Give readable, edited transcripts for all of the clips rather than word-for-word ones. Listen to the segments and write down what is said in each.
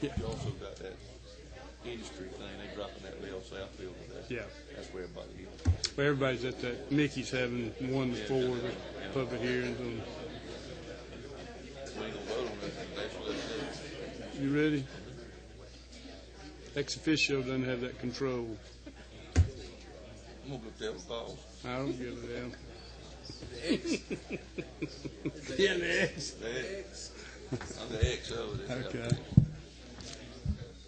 You also got that industry thing. They dropping that rail Southfield. That's where everybody is. Well, everybody's at that. Mickey's having 1 to 4 the public hearings. We ain't gonna vote on that. You ready? Ex officio doesn't have that control. I'm gonna go tell the boss. I don't give a damn. Yeah, the X. The X. I'm the X over there. Okay.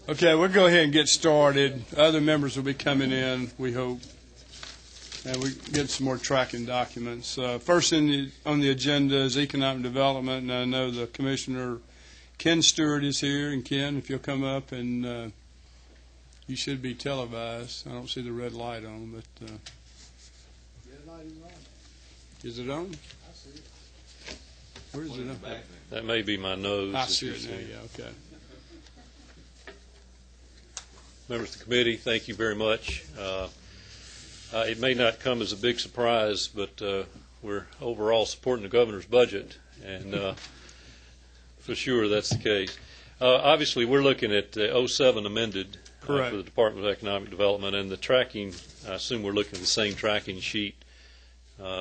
Okay, we'll go ahead and get started. Other members will be coming in, we hope, and we get some more tracking documents. First on the agenda is economic development, and I know the Commissioner Ken Stewart is here. And Ken, if you'll come up, and you should be televised. I don't see the red light on, but is it on? I see it. Where is it on? That may be my nose. I see it now, yeah, okay. Members of the committee, thank you very much. It may not come as a big surprise, but we're overall supporting the governor's budget, and for sure that's the case. Obviously, we're looking at the 07 amended for the Department of Economic Development, and the tracking, I assume we're looking at the same tracking sheet,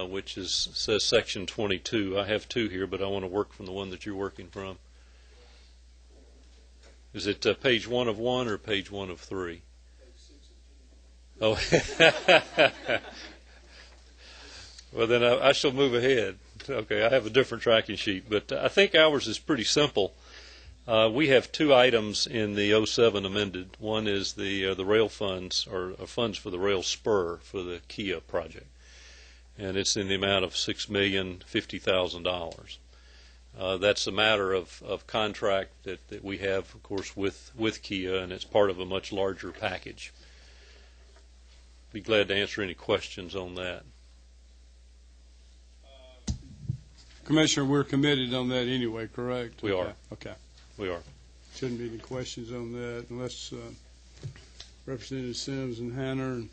which says Section 22. I have 2 here, but I want to work from the one that you're working from. Is it page 1 of 1 or page 1 of 3? Oh, well then I shall move ahead. Okay, I have a different tracking sheet, but I think ours is pretty simple. We have 2 items in the 07 amended. One is the rail funds, or funds for the rail spur for the Kia project, and it's in the amount of $6,050,000. That's a matter of contract that we have, of course, with Kia, and it's part of a much larger package. Be glad to answer any questions on that. Commissioner, we're committed on that anyway, correct? We are. Okay. We are. Shouldn't be any questions on that unless Representative Sims and Hanner and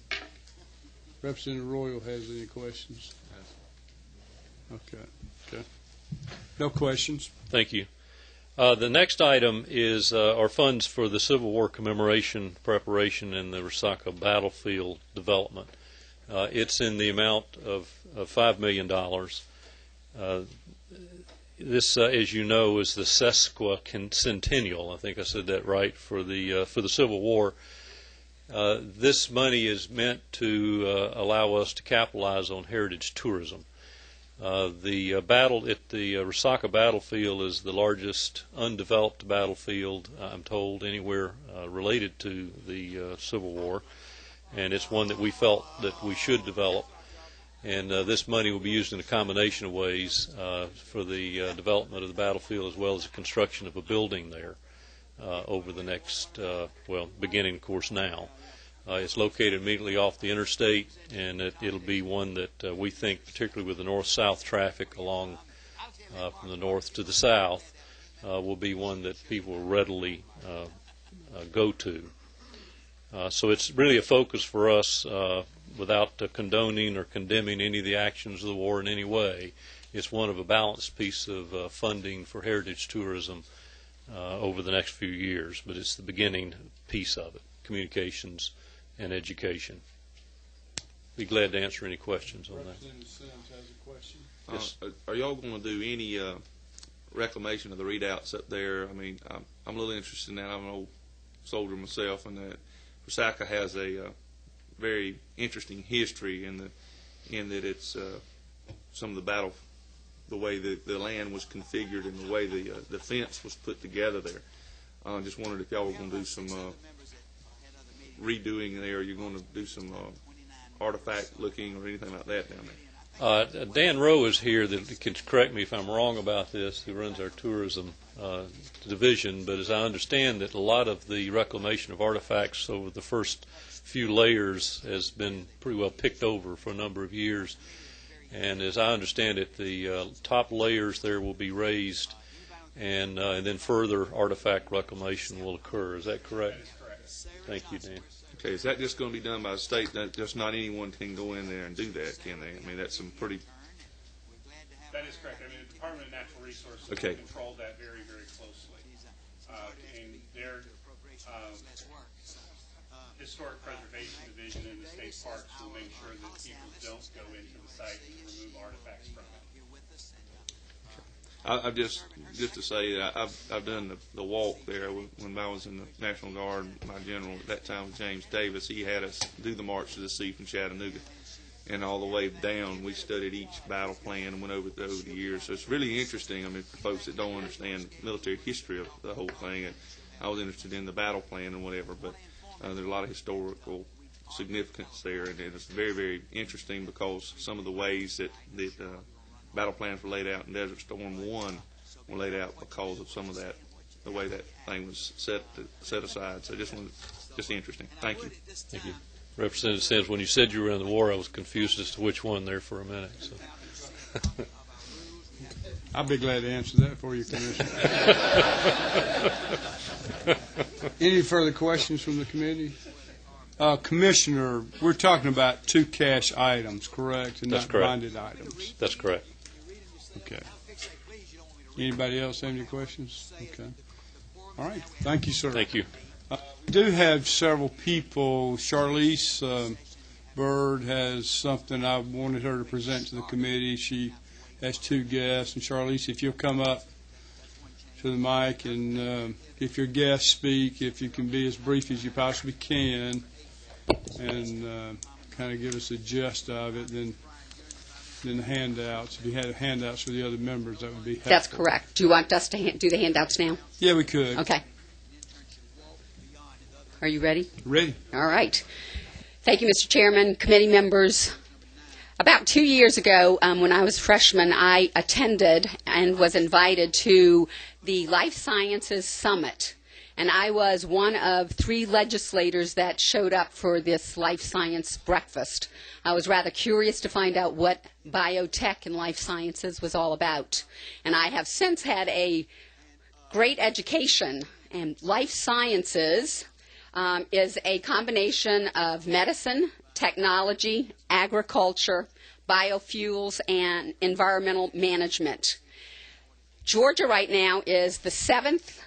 Representative Royal has any questions. Okay. Okay. No questions. Thank you. The next item is our funds for the Civil War commemoration preparation and the Resaca battlefield development. It's in the amount of $5 million. This, as you know, is the sesquicentennial. I think I said that right for the Civil War. This money is meant to allow us to capitalize on heritage tourism. The battle at the Resaca battlefield is the largest undeveloped battlefield, I'm told, anywhere related to the Civil War, and it's one that we felt that we should develop. And this money will be used in a combination of ways for the development of the battlefield, as well as the construction of a building there over the next, beginning, of course, now. It's located immediately off the interstate, and it'll be one that we think, particularly with the north-south traffic along from the north to the south, will be one that people will readily go to. So it's really a focus for us without condoning or condemning any of the actions of the war in any way. It's one of a balanced piece of funding for heritage tourism over the next few years, but it's the beginning piece of it, communications and education. Be glad to answer any questions on that. Representative Sims has a question. Yes. Are y'all going to do any reclamation of the readouts up there? I mean, I'm a little interested in that. I'm an old soldier myself, and that Resaca has a very interesting history in that it's some of the battle, the way the land was configured and the way the fence was put together there. I just wondered if y'all were going to do some redoing there. You're going to do some artifact looking or anything like that down there? Dan Rowe is here that can correct me if I'm wrong about this, who runs our tourism division, but as I understand that a lot of the reclamation of artifacts over the first few layers has been pretty well picked over for a number of years, and as I understand it, the top layers there will be raised, and then further artifact reclamation will occur. Is that correct? That is correct. Thank you, Dan. Okay, is that just going to be done by the state? That just not anyone can go in there and do that, can they? I mean, that's some pretty. That is correct. I mean, the Department of Natural Resources Okay. control that very, very closely. and their historic preservation division in the state parks will make sure that people don't go into the site and remove artifacts from it. I've just to say that I've done the walk there when I was in the National Guard. My general at that time was James Davis. He had us do the March to the Sea from Chattanooga, and all the way down we studied each battle plan and went over the years. So it's really interesting. I mean, for folks that don't understand military history of the whole thing, and I was interested in the battle plan and whatever, but there's a lot of historical significance there, and it's very, very interesting because some of the ways that battle plans were laid out in Desert Storm 1 were laid out because of some of that, the way that thing was set aside. So just interesting. Thank you. Thank you. Representative Sims, when you said you were in the war, I was confused as to which one there for a minute. So. I'll be glad to answer that for you, Commissioner. Any further questions from the committee? Commissioner, we're talking about 2 cash items, correct? And That's not correct. bonded items. That's correct. Okay. Anybody else have any questions? Okay. All right. Thank you, sir. Thank you. We do have several people. Charlize Bird has something I wanted her to present to the committee. She has 2 guests. And Charlize, if you'll come up to the mic and if your guests speak, if you can be as brief as you possibly can and kind of give us a gist of it, then the handouts. If you had handouts for the other members, that would be helpful. That's correct. Do you want us to do the handouts now? Yeah, we could. Okay. Are you ready? Ready. All right. Thank you, Mr. Chairman, committee members. About 2 years ago, when I was a freshman, I attended and was invited to the Life Sciences Summit. And I was one of 3 legislators that showed up for this life science breakfast. I was rather curious to find out what biotech and life sciences was all about. And I have since had a great education. And life sciences is a combination of medicine, technology, agriculture, biofuels, and environmental management. Georgia right now is the 7th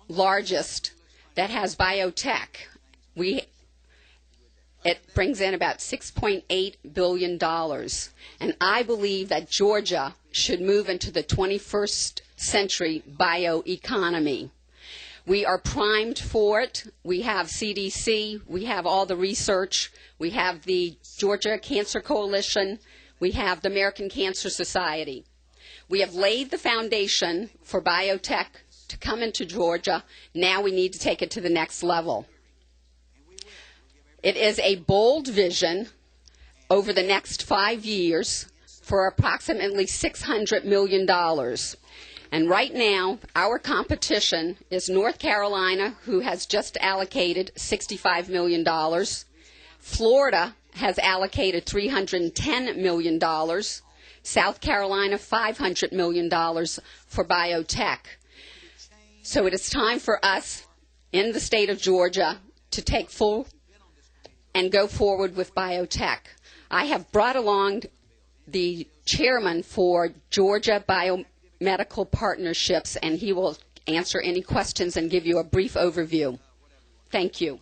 largest that has biotech. It brings in about $6.8 billion. And I believe that Georgia should move into the 21st century bioeconomy. We are primed for it. We have CDC. We have all the research. We have the Georgia Cancer Coalition. We have the American Cancer Society. We have laid the foundation for biotech to come into Georgia. Now we need to take it to the next level. It is a bold vision over the next 5 years for approximately $600 million. And right now, our competition is North Carolina, who has just allocated $65 million. Florida has allocated $310 million. South Carolina, $500 million for biotech. So it is time for us in the state of Georgia to take full and go forward with biotech. I have brought along the chairman for Georgia Biomedical Partnerships, and he will answer any questions and give you a brief overview. Thank you.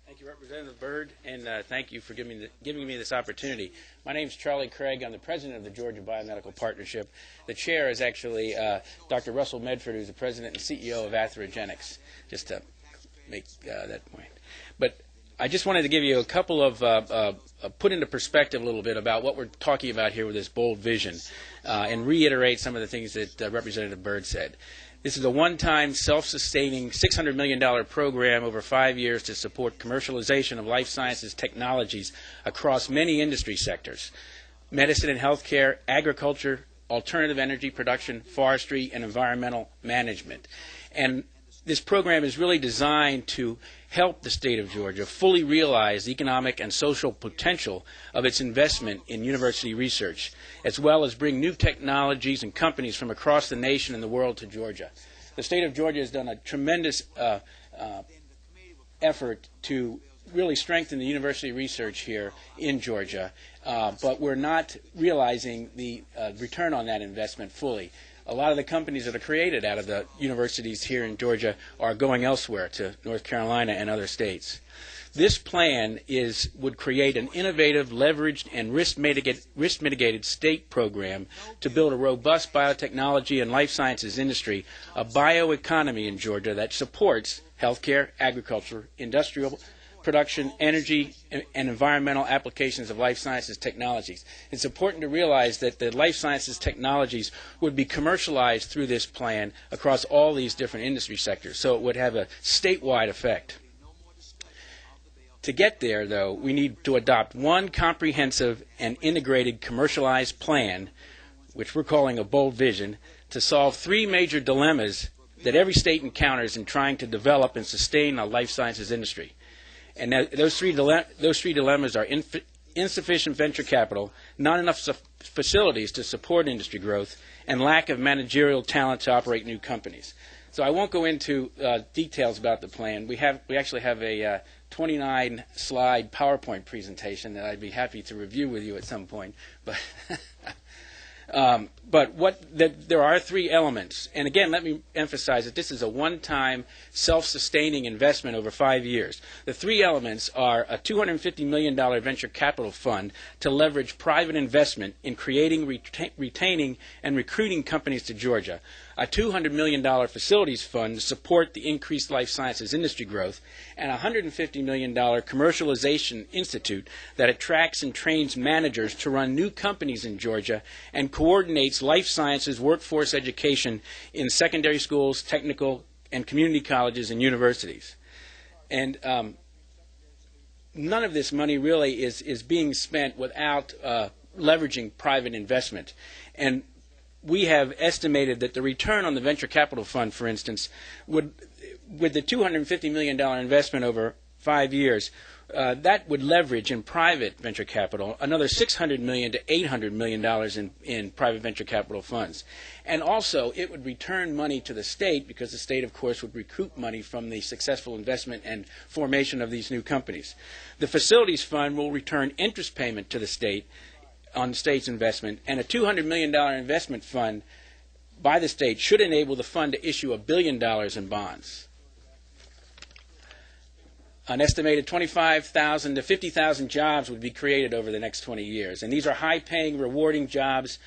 Thank you, Representative Byrd, and thank you for giving me this opportunity. My name is Charlie Craig. I'm the president of the Georgia Biomedical Partnership. The chair is actually Dr. Russell Medford, who's the president and CEO of Atherogenics, just to make that point. But I just wanted to give you a couple of, put into perspective a little bit about what we're talking about here with this bold vision and reiterate some of the things that Representative Byrd said. This is a one-time, self-sustaining $600 million program over 5 years to support commercialization of life sciences technologies across many industry sectors: medicine and healthcare, agriculture, alternative energy production, forestry, and environmental management. And this program is really designed to help the state of Georgia fully realize the economic and social potential of its investment in university research, as well as bring new technologies and companies from across the nation and the world to Georgia. The state of Georgia has done a tremendous effort to really strengthen the university research here in Georgia, but we're not realizing the return on that investment fully. A lot of the companies that are created out of the universities here in Georgia are going elsewhere to North Carolina and other states. This plan would create an innovative, leveraged, and risk-mitigated state program to build a robust biotechnology and life sciences industry, a bioeconomy in Georgia that supports healthcare, agriculture, industrial production, energy, and environmental applications of life sciences technologies. It's important to realize that the life sciences technologies would be commercialized through this plan across all these different industry sectors, so it would have a statewide effect. To get there, though, we need to adopt one comprehensive and integrated commercialized plan, which we're calling a bold vision, to solve three major dilemmas that every state encounters in trying to develop and sustain a life sciences industry. And those three dilemmas are insufficient venture capital, not enough facilities to support industry growth, and lack of managerial talent to operate new companies. So I won't go into details about the plan. We actually have a 29-slide PowerPoint presentation that I'd be happy to review with you at some point. But there are three elements. And again, let me emphasize that this is a one-time, self-sustaining investment over 5 years. The three elements are a $250 million venture capital fund to leverage private investment in creating, retaining, and recruiting companies to Georgia, a $200 million facilities fund to support the increased life sciences industry growth, and a $150 million commercialization institute that attracts and trains managers to run new companies in Georgia and coordinates life sciences workforce education in secondary schools, technical, and community colleges and universities. And none of this money really is being spent without leveraging private investment. And we have estimated that the return on the venture capital fund, for instance, with the $250 million investment over 5 years, that would leverage in private venture capital another $600 million to $800 million in private venture capital funds. And also, it would return money to the state because the state, of course, would recoup money from the successful investment and formation of these new companies. The facilities fund will return interest payment to the state on the state's investment, and a $200 million investment fund by the state should enable the fund to issue $1 billion in bonds. An estimated 25,000 to 50,000 jobs would be created over the next 20 years, and these are high-paying, rewarding jobs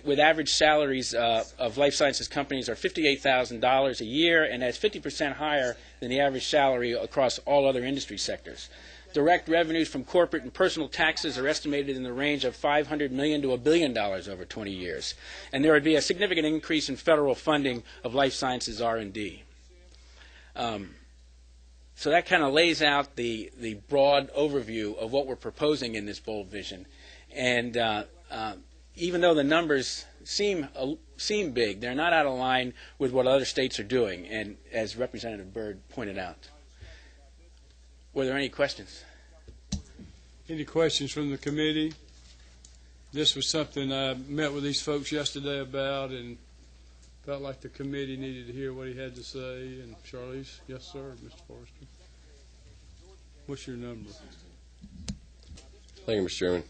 with average salaries of life sciences companies are $58,000 a year, and that's 50% higher than the average salary across all other industry sectors. Direct revenues from corporate and personal taxes are estimated in the range of $500 million to $1 billion over 20 years. And there would be a significant increase in federal funding of life sciences R&D. So that kind of lays out the broad overview of what we're proposing in this bold vision. And even though the numbers seem big, they're not out of line with what other states are doing, and as Representative Byrd pointed out. Were there any questions? Any questions from the committee? This was something I met with these folks yesterday about and felt like the committee needed to hear what he had to say. And Charlize, yes, sir, Mr. Forrester. What's your number? Thank you, Mr. Chairman.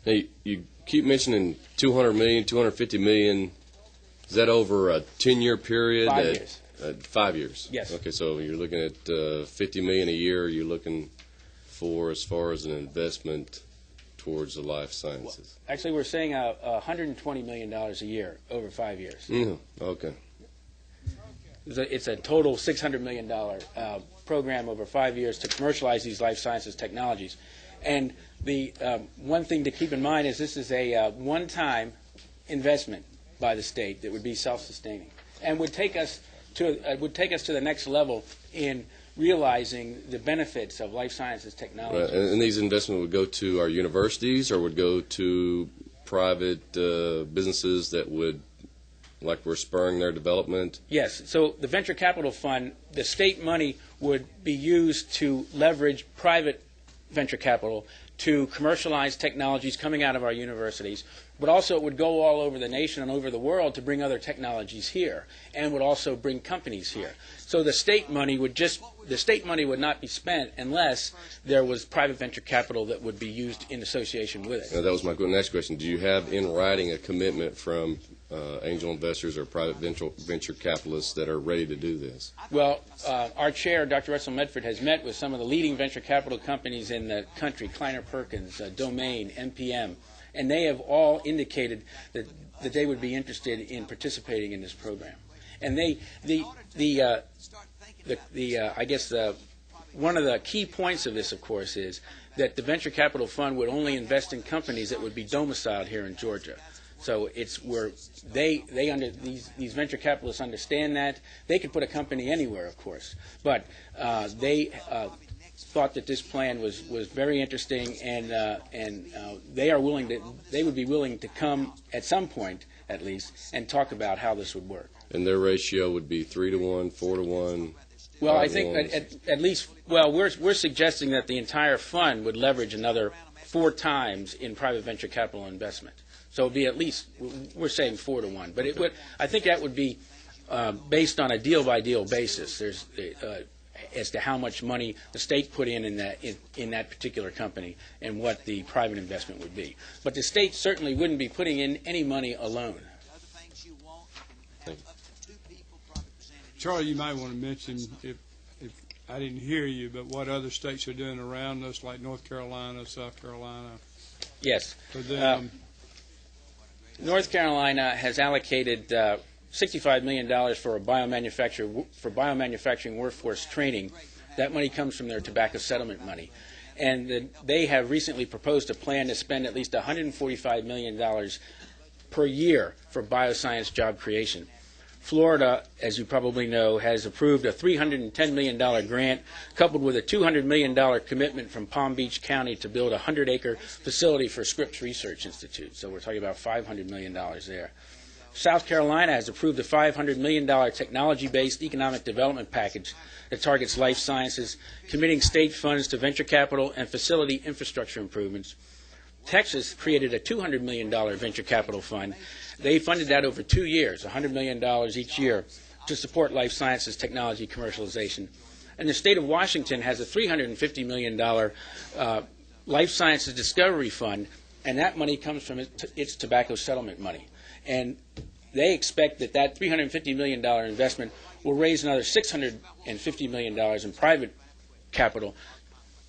Hey, you keep mentioning $200 million, $250 million. Is that over a 10-year period? 5 years. 5 years. Yes. Okay, so you're looking at $50 million a year. You're looking for as far as an investment towards the life sciences. Well, actually, we're saying $120 million a year over 5 years. Okay. It's a total $600 million program over 5 years to commercialize these life sciences technologies. And the one thing to keep in mind is this is a one-time investment by the state that would be self-sustaining and would take us to the next level in realizing the benefits of life sciences technology. Right. And these investments would go to our universities or would go to private businesses that would, like we're spurring their development? Yes. So the venture capital fund, the state money would be used to leverage private venture capital to commercialize technologies coming out of our universities, but also it would go all over the nation and over the world to bring other technologies here, and would also bring companies here. So the state money would not be spent unless there was private venture capital that would be used in association with it. Now, that was my next question. Do you have in writing a commitment from angel investors or private venture capitalists that are ready to do this? Well, our chair, Dr. Russell Medford, has met with some of the leading venture capital companies in the country, Kleiner Perkins, Domain, NPM, and they have all indicated that they would be interested in participating in this program. And one of the key points of this, of course, is that the venture capital fund would only invest in companies that would be domiciled here in Georgia. So it's where these venture capitalists understand that. They could put a company anywhere, of course, but they thought that this plan was very interesting, and they would be willing to come at some point, at least, and talk about how this would work. And their ratio would be 3-to-1, 4-to-1. Well, I think at least, well, we're suggesting that the entire fund would leverage another 4 times in private venture capital investment. So it would be at least, we're saying 4-to-1. But it would, I think that would be based on a deal-by-deal basis. There's as to how much money the state put in that particular company and what the private investment would be. But the state certainly wouldn't be putting in any money alone. Charlie, you might want to mention, if I didn't hear you, but what other states are doing around us, like North Carolina, South Carolina? Yes. For them. North Carolina has allocated $65 million for biomanufacturing workforce training. That money comes from their tobacco settlement money. And they have recently proposed a plan to spend at least $145 million per year for bioscience job creation. Florida, as you probably know, has approved a $310 million grant coupled with a $200 million commitment from Palm Beach County to build a 100-acre facility for Scripps Research Institute. So we're talking about $500 million there. South Carolina has approved a $500 million technology-based economic development package that targets life sciences, committing state funds to venture capital and facility infrastructure improvements. Texas created a $200 million venture capital fund. They funded that over 2 years, $100 million each year, to support life sciences technology commercialization. And the state of Washington has a $350 million life sciences discovery fund, and that money comes from its tobacco settlement money. And they expect that $350 million investment will raise another $650 million in private capital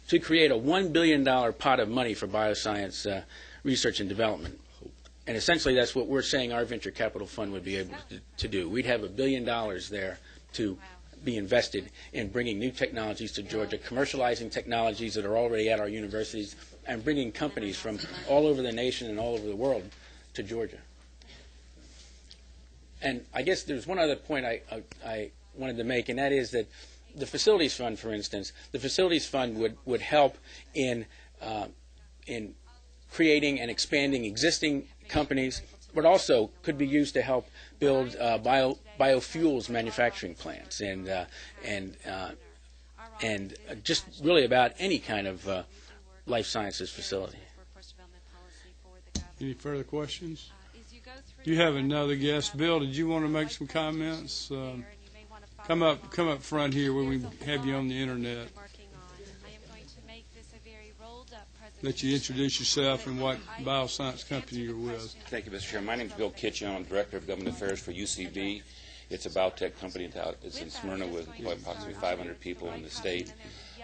to create a $1 billion pot of money for bioscience research and development. And essentially that's what we're saying our venture capital fund would be able to do. We'd have $1 billion there to be invested in bringing new technologies to Georgia, commercializing technologies that are already at our universities, and bringing companies from all over the nation and all over the world to Georgia. And I guess there's one other point I wanted to make, and that is that the facilities fund, for instance, the facilities fund would help in creating and expanding existing companies, but also could be used to help build biofuels manufacturing plants and just really about any kind of life sciences facility. Any further questions? You have another guest. Bill, did you want to make some comments? Come up front here where we have you on the internet. Let you introduce yourself and what bioscience company you're with. Thank you, Mr. Chairman. My name is Bill Kitchen. I'm Director of Government Affairs for UCB. It's a biotech company. It's in Smyrna with approximately 500 people in the state.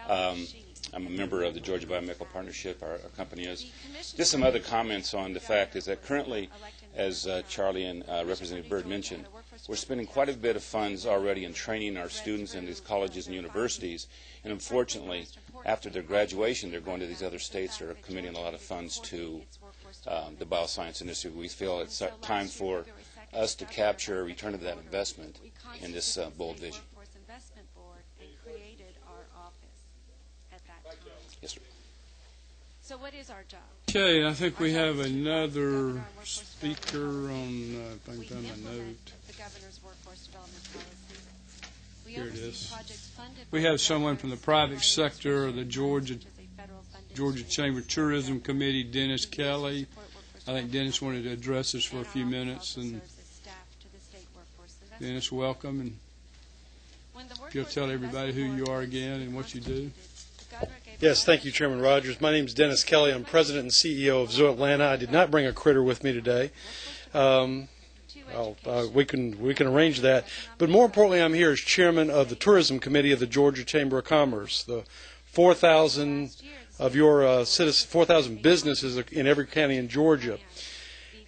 I'm a member of the Georgia Biomedical Partnership, our company is. Just some other comments on the fact is that currently, as Charlie and Representative Byrd mentioned, we're spending quite a bit of funds already in training our students in these colleges and universities. And unfortunately, after their graduation, they're going to these other states that are committing a lot of funds to the bioscience industry. We feel it's time for us to capture a return of that investment in this bold vision. Yes, sir. So what is our job? Okay, I think we have another speaker on, if I can find my note. The governor's workforce development policy. Here it is. We have someone from the private sector of the Georgia Georgia Chamber Tourism Committee, Dennis Kelly. I think Dennis wanted to address us for a few minutes. And Dennis, welcome. And if you'll tell everybody who you are again and what you do. Yes, thank you, Chairman Rogers. My name is Dennis Kelly. I'm President and CEO of Zoo Atlanta. I did not bring a critter with me today. We can arrange that. But more importantly, I'm here as Chairman of the Tourism Committee of the Georgia Chamber of Commerce. The 4,000 of your 4,000 businesses in every county in Georgia.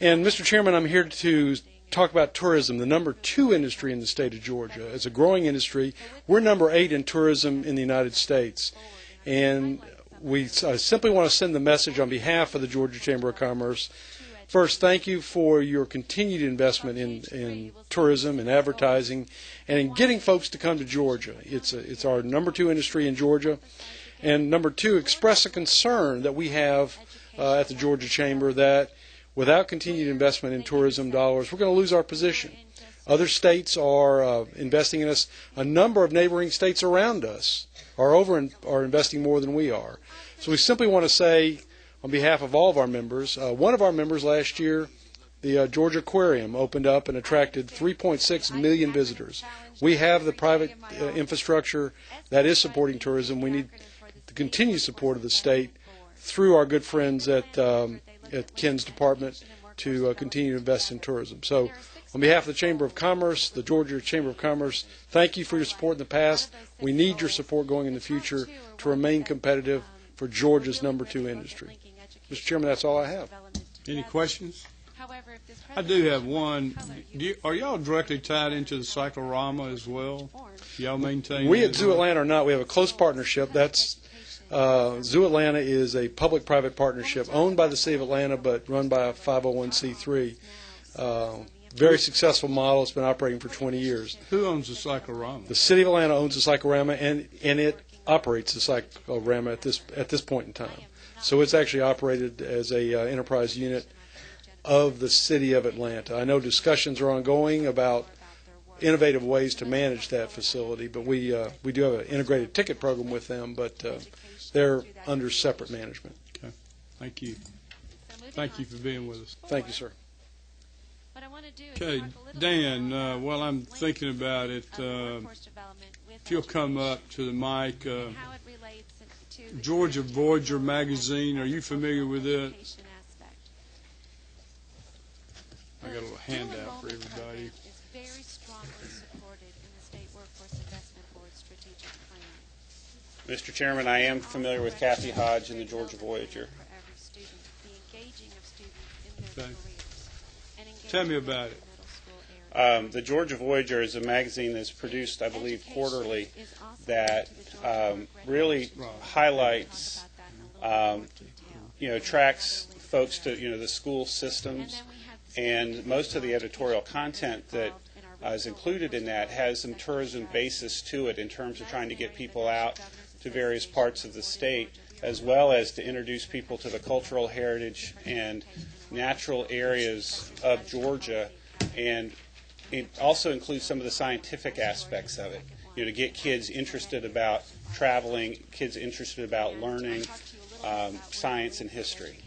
And Mr. Chairman, I'm here to talk about tourism, the number 2 industry in the state of Georgia. It's a growing industry. We're number 8 in tourism in the United States. And I simply want to send the message on behalf of the Georgia Chamber of Commerce. First, thank you for your continued investment in tourism and advertising and in getting folks to come to Georgia. It's our number 2 industry in Georgia. And number 2, express a concern that we have at the Georgia Chamber that without continued investment in tourism dollars, we're going to lose our position. Other states are investing in us. A number of neighboring states around us are investing more than we are. So we simply want to say, on behalf of all of our members, one of our members last year, the Georgia Aquarium, opened up and attracted 3.6 million visitors. We have the private infrastructure that is supporting tourism. We need the continued support of the state through our good friends at Ken's department to continue to invest in tourism. So on behalf of the Chamber of Commerce, the Georgia Chamber of Commerce, thank you for your support in the past. We need your support going in the future to remain competitive for Georgia's number 2 industry. Mr. Chairman, that's all I have. Any questions? I do have one. Are y'all directly tied into the Cyclorama as well? Y'all maintain? We at Zoo Atlanta are not. We have a close partnership. Zoo Atlanta is a public-private partnership owned by the City of Atlanta but run by a 501c3. Very successful model. It's been operating for 20 years. Who owns the Cyclorama? The City of Atlanta owns the Cyclorama, and it operates the Cyclorama at this point in time. So it's actually operated as a enterprise unit of the City of Atlanta. I know discussions are ongoing about innovative ways to manage that facility, but we do have an integrated ticket program with them, but they're under separate management. Okay. Thank you. Thank you for being with us. Thank you, sir. Okay, Dan, while I'm thinking about it, if you'll come up to the mic, Georgia Voyager magazine, are you familiar with it? I got a little handout for everybody. Mr. Chairman, I am familiar with Kathy Hodge and the Georgia Voyager. Okay. Tell me about it. The Georgia Voyager is a magazine that's produced, I believe, quarterly that really highlights, tracks folks to, the school systems, and most of the editorial content that is included in that has some tourism basis to it in terms of trying to get people out to various parts of the state, as well as to introduce people to the cultural heritage and natural areas of Georgia, and it also includes some of the scientific aspects of it, to get kids interested about traveling, kids interested about learning science and history.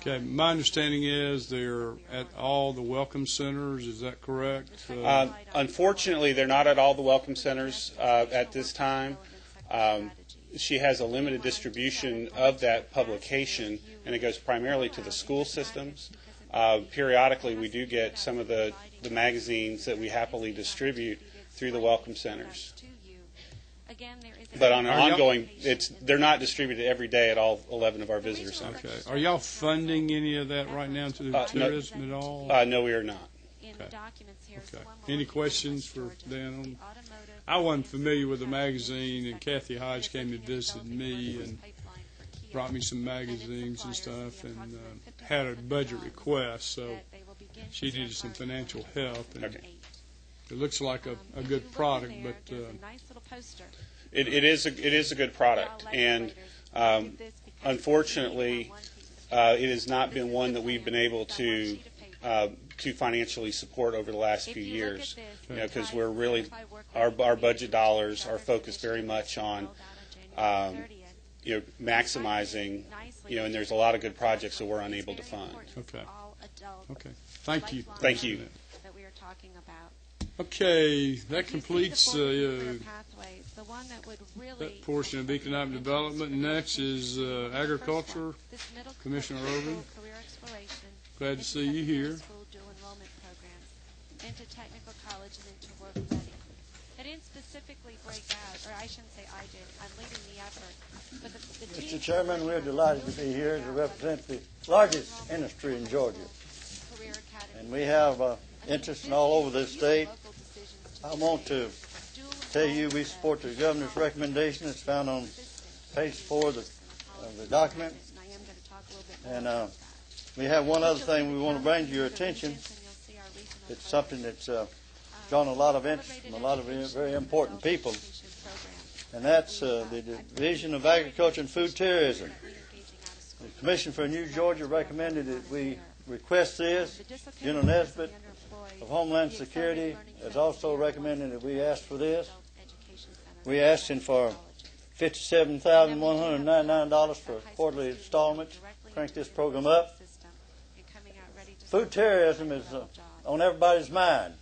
Okay, my understanding is they're at all the welcome centers. Is that correct? Unfortunately, they're not at all the welcome centers at this time. She has a limited distribution of that publication, and it goes primarily to the school systems. Periodically, we do get some of the magazines that we happily distribute through the welcome centers. But on an ongoing, they're not distributed every day at all 11 of our visitor centers. Okay. Are y'all funding any of that right now to the tourism at all? No, we are not. Okay. Any questions for Dan? I wasn't familiar with the magazine, and Kathy Hodge came to visit me and brought me some magazines and stuff, and had a budget request, so she needed some financial help. And it looks like a good product, but it is a good product, and unfortunately, it has not been one that we've been able to financially support over the last few years, because we're really our budget dollars are focused very much on maximizing, and there's a lot of good projects that we're unable to fund. Okay. Okay. Thank you. Thank you. That we are talking about. Okay, that completes The one that would really that portion of economic development. Next is agriculture. Commissioner Irvin, career exploration, glad to see you here. school dual enrollment programs, into technical college and into work ready. I didn't specifically break out, or I shouldn't say I did. I'm leading the effort. But the Mr. Chairman, we're delighted to be here to represent the largest industry in Georgia. Career Academy, And we have interest in all over this state. I want to tell you we support the governor's recommendation. It's found on page 4 of the document. and I am going to talk a little bit more And about we have one other thing we want to bring to your attention. It's something that's drawn a lot of interest from a lot of very important people, and that's the Division of Agriculture and Food Tourism. The Commission for New Georgia recommended that we request this. General Nesbitt of Homeland Security has also recommended that we ask for this. We're asking for $57,199 for quarterly installments. Crank this program up. Food tourism is on everybody's mind.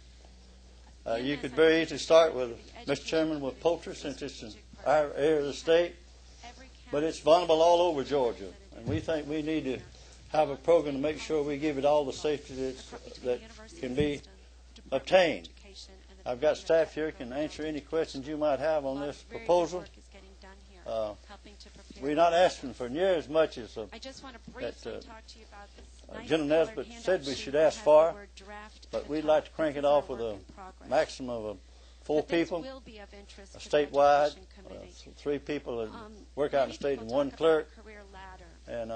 You could very easily start with, Mr. Chairman, with poultry, since it's in our area of the state, but it's vulnerable all over Georgia, and we think we need to have a program to make sure we give it all the safety that can be obtained. I've got staff here can answer any questions you might have on this proposal. We're not asking for near as much as General Nesbitt said we should ask for, but we'd like to crank it off with a maximum of 4 people, statewide, 3 people that work out in the state and 1 clerk, and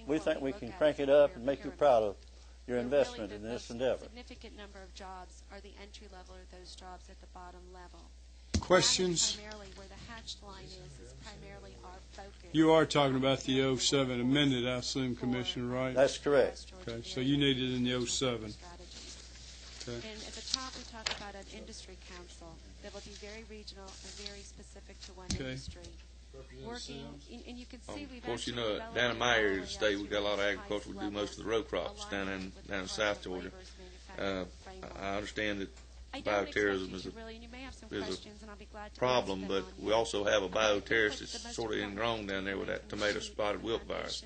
we think we can crank it up and make you proud of your investment in this endeavor. A significant number of jobs are the entry level or those jobs at the bottom level. Questions? Primarily where the hatched line is primarily our focus. You are talking about the 07 amended, I assume, Commissioner, right? That's correct. Okay, so you need it in the 07. Okay. And at the top, we talk about an industry council that will be very regional and very specific to one industry. Working, and you can see we've Of course, actually developed down in my area of the state, we've got a lot of high agriculture. We do level, most of the row crops down in South Georgia. I understand that bioterrorism is a problem, but we also have a bioterrorist that's sort of ingrown down there with that tomato spotted wilt virus.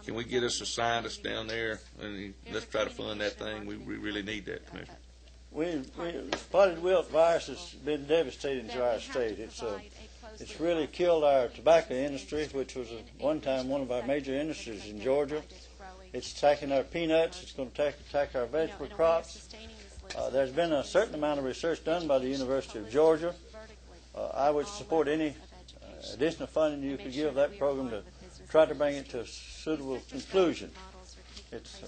Can we get us a scientist down there and let's try to fund that thing? We really need that, Commissioner. Spotted wilt virus has been devastating to our state. It's really killed our tobacco industry, which was at one time one of our major industries in Georgia. It's attacking our peanuts. It's going to attack our vegetable crops. There's been a certain amount of research done by the University of Georgia. I would support any additional funding you could give that program to try to bring it to a suitable conclusion. It's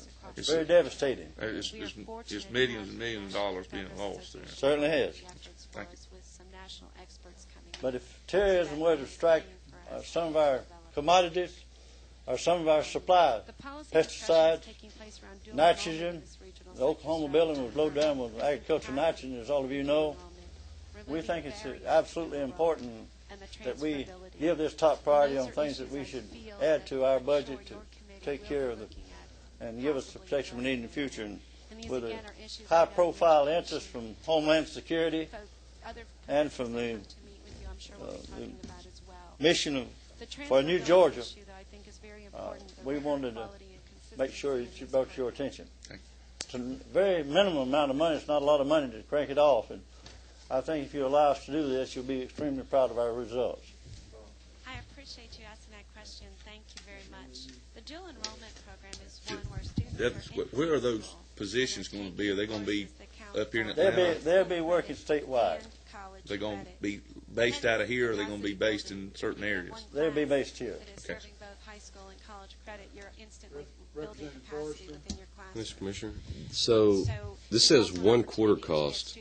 very devastating. It's millions and millions of dollars being lost there. Certainly has. Thank you. But if terrorism were to strike some of our commodities or some of our supply, pesticides, nitrogen, the Oklahoma building was loaded down with agricultural nitrogen, as all of you know. We think it's absolutely important that we give this top priority on things that we should add to our budget to take care of and give us the protection we need in the future. And with a high-profile interest from Homeland Security and from the mission for New Georgia, we wanted to make sure that you brought to your attention. It's a very minimum amount of money. It's not a lot of money to crank it off. And I think if you allow us to do this, you'll be extremely proud of our results. I appreciate you asking that question. Thank you very much. The dual enrollment program is one where students Where are those positions going to be? Are they going to be up here in Atlanta? They'll be working statewide. They're going to be based out of here, or are they going to be based in certain areas? They'll be based here. Okay. both high school and college credit, you're instantly building capacity within your classroom. Mr. Commissioner, so this says 1 quarter cost.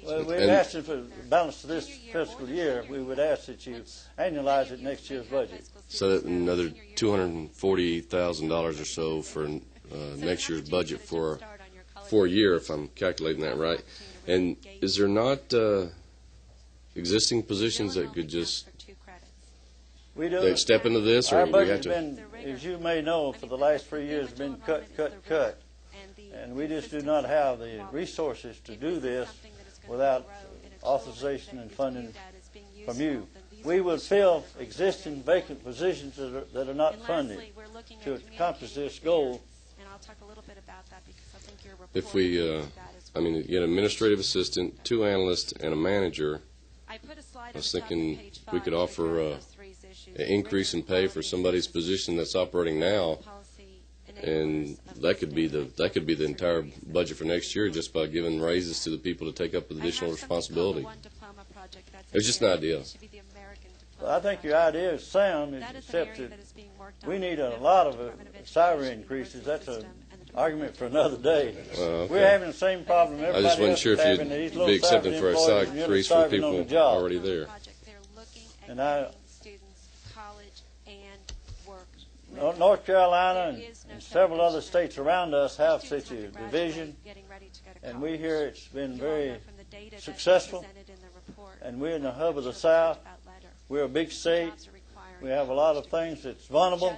Well, we're asking for the balance of this fiscal year. We would ask that you annualize it next year's budget. So that another $240,000 or so for next year's budget for a year, if I'm calculating that right. And is there not existing positions that could just they'd step into this, or our we have budget's to? been, as you may know, for the last 3 years, been cut. And we just do not have the resources to do this without authorization and funding from you. We would fill existing vacant positions that are not funded to accomplish this goal. If we, you get an administrative assistant, 2 analysts, and a manager, I was thinking we could offer an increase in pay for somebody's position that's operating now, and that could be the entire budget for next year, just by giving raises to the people to take up additional responsibility. It's just an idea. Well, I think your idea is sound, except that we need a lot of salary increases. That's an argument for another day. Okay. We're having the same problem everybody I just wasn't else sure is if having. you'd These little be accepting salaried for a employees salary are increase for starving on the people job. already there. North Carolina and several other states around us have such a division, and we hear it's been very successful, and we're in the hub of the South. We're a big state. We have a lot of things that's vulnerable,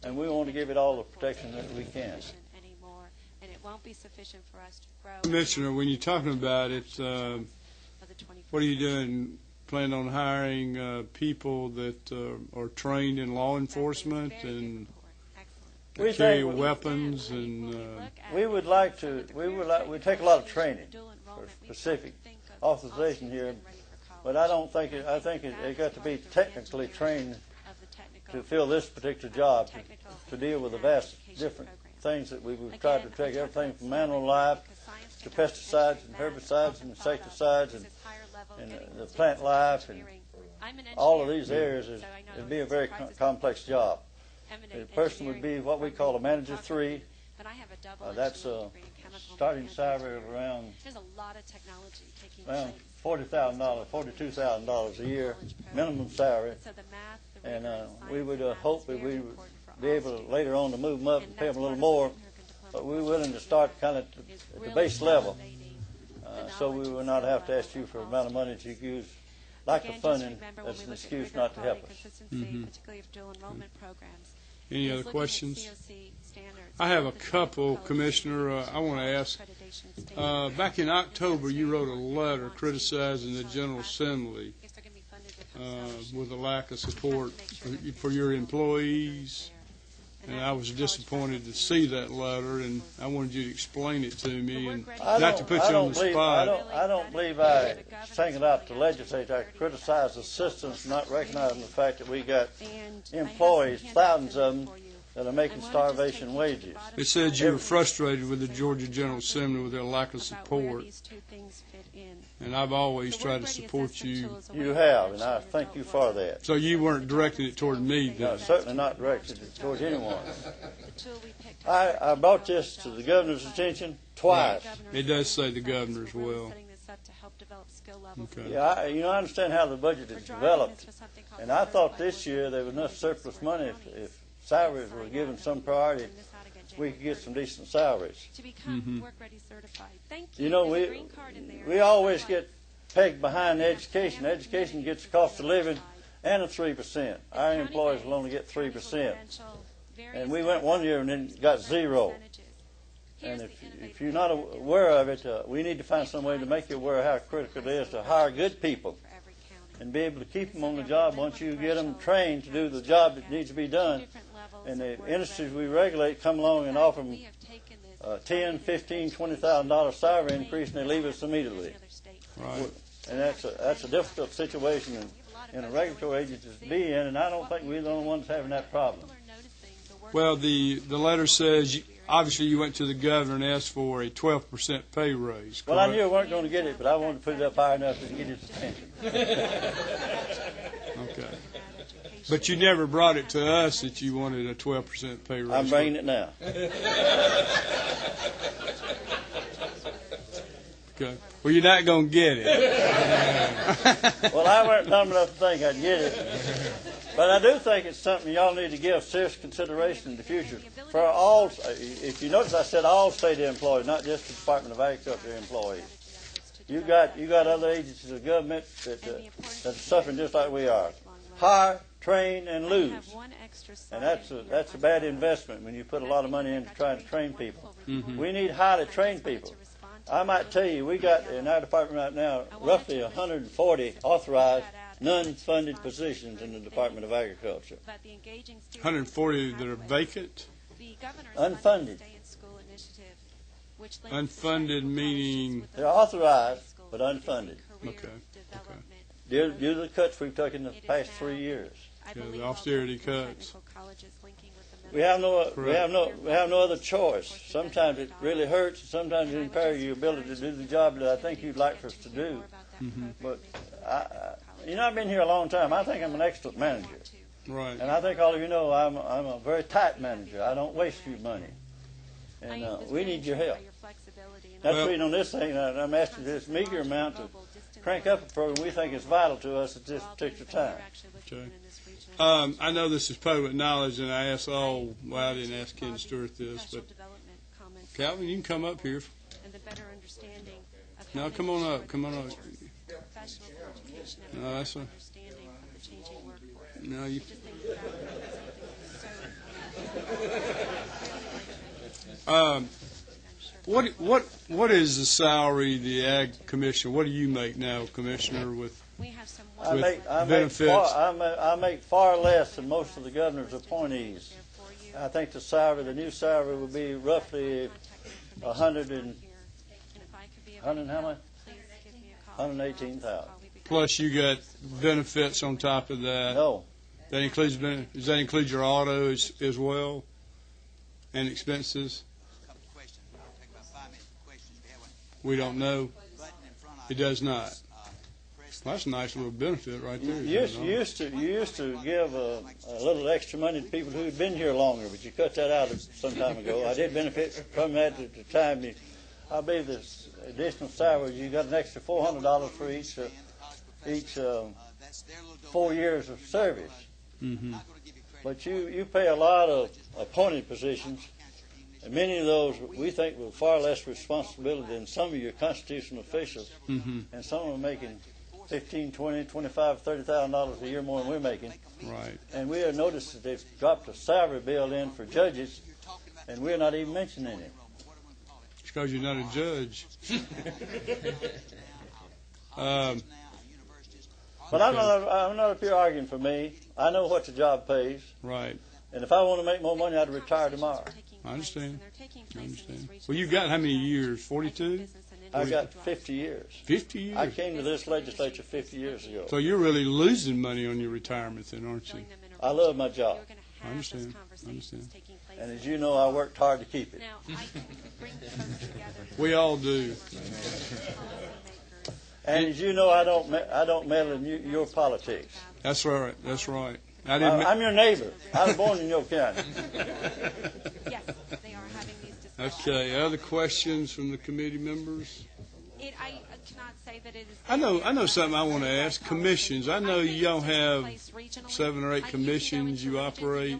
and we want to give it all the protection that we can. Commissioner, when you're talking about it, what are you doing? Plan on hiring people that are trained in law enforcement and carry weapons, and we would like to. We take a lot of training for specific authorization here, but I don't think it. I think they got to be technically trained to fill this particular job, to deal with the vast different things that we've tried to take, everything from animal life to pesticides and herbicides and insecticides and the plant life, and all of these areas. It'd be a very complex job. The person would be what we call a manager 3. That's a starting salary of around $40,000, $42,000 a year, minimum salary. And we would hope that we would be able to, later on, to move them up and pay them a little more. But we're willing to start kind of at the base level, so we will not have to ask you for the amount of money that you use, lack of funding, as an excuse not to help us. Any other questions? I have a couple, Commissioner. I want to ask. Back in October, you wrote a letter criticizing the General Assembly with a lack of support for your employees. And I was disappointed to see that letter, and I wanted you to explain it to me, and not to put you on the spot. I don't believe I singled out the legislature. I criticized the systems, not recognizing the fact that we got employees, thousands of them, that are making starvation wages. It said you were frustrated with the Georgia General Assembly with their lack of support, and I've always tried to support you. You have, and I thank you for that. So you weren't directing it toward me, then? No, certainly not directed it towards anyone. I brought this to the governor's attention twice. It does say the governor as well. Okay. Yeah, I understand how the budget is developed, and I thought this year there was enough surplus money if salaries were given some priority, we could get some decent salaries. Mm-hmm. You know, we always get pegged behind education. Education gets the cost of living and a 3%. Our employees will only get 3%. And we went one year and then got 0. And if you're not aware of it, we need to find some way to make you aware of how critical it is to hire good people and be able to keep them on the job once you get them trained to do the job that needs to be done. And the industries we regulate come along and offer them $10,000, $15,000, $20,000 salary increase, and they leave us immediately. Right. And that's a difficult situation in a regulatory agency to be in, and I don't think we're the only ones having that problem. Well, the letter says, obviously you went to the governor and asked for a 12% pay raise. Correct? Well, I knew I weren't going to get it, but I wanted to put it up high enough to get his attention. Okay. But you never brought it to us that you wanted a 12% pay raise. I'm bringing it now. Okay. Well, you're not going to get it. Well, I weren't dumb enough to think I'd get it. But I do think it's something y'all need to give serious consideration in the future. For all, if you notice, I said all state employees, not just the Department of Agriculture employees. You got other agencies of government that are suffering just like we are. hire, train, and lose. And that's a bad investment when you put a lot of money into trying to train people. We need highly trained people. I might tell you, we got in our department right now roughly 140 authorized, non-funded positions in the Department of Agriculture. 140 that are vacant? Unfunded. Unfunded meaning? They're authorized, but unfunded. Okay. Due to the cuts we've taken in the past 3 years. Yeah, the austerity cuts. We have no other choice. Sometimes it really hurts. Sometimes it impairs your ability to do the job that I think you'd like for us to do. But I've been here a long time. I think I'm an excellent manager. Right. And I think all of you know I'm a very tight manager. I don't waste your money. And we need your help. That's the reason on this thing I'm asking this meager amount to crank up a program we think is vital to us at this particular time. Okay. I know this is public knowledge, and I asked all, well, I didn't ask Ken Stewart this, but Calvin, you can come up here. No, come on up. Come on up. No, that's a... No, you... What is the salary of the Ag Commissioner? What do you make now, Commissioner, with benefits? I make far less than most of the governor's appointees. I think the new salary would be roughly 118,000. Plus you got benefits on top of that. No. Does that include your auto as well and expenses? We don't know. It does not. Well, that's a nice little benefit right there. You used to give a little extra money to people who had been here longer, but you cut that out some time ago. I did benefit from that at the time. I believe this additional salary, you got an extra $400 for each 4 years of service. But you pay a lot of appointed positions. And many of those we think with far less responsibility than some of your constitutional officials, and some of them making $15,000, $20,000, $25,000, $30,000 a year more than we're making. Right. And we have noticed that they've dropped a salary bill in for judges, and we're not even mentioning it. It's because you're not a judge. But I'm not up here arguing for me. I know what the job pays. Right. And if I want to make more money, I'd retire tomorrow. I understand. Well, you've got how many years? 42? I've got 50 years. 50 years? I came to this legislature 50 years ago. So you're really losing money on your retirement then, aren't you? I love my job. I understand. And as you know, I worked hard to keep it. We all do. And as you know, I don't meddle in your politics. That's right. That's right. I'm your neighbor. I was born in your county. Yes, they are having these discussions. Okay. Other questions from the committee members? I cannot say that it is. I know something I want to ask. Commissions. I know you don't have 7 or 8 commissions you operate.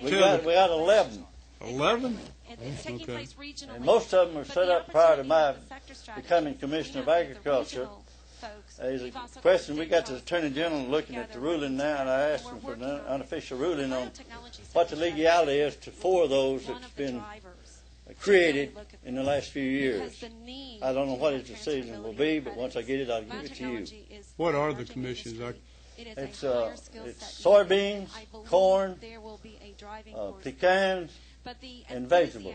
We got 11. 11? It's taking place regionally. And most of them were set up prior to my becoming Commissioner of Agriculture. There's a question. We got the Attorney General looking at the ruling now, and I asked him for an unofficial ruling on what the legality is to 4 of those that's been created in the last few years. I don't know what his decision will be, but once I get it, I'll give it to you. What are the commissions? It's soybeans, corn, pecans, and vegetables.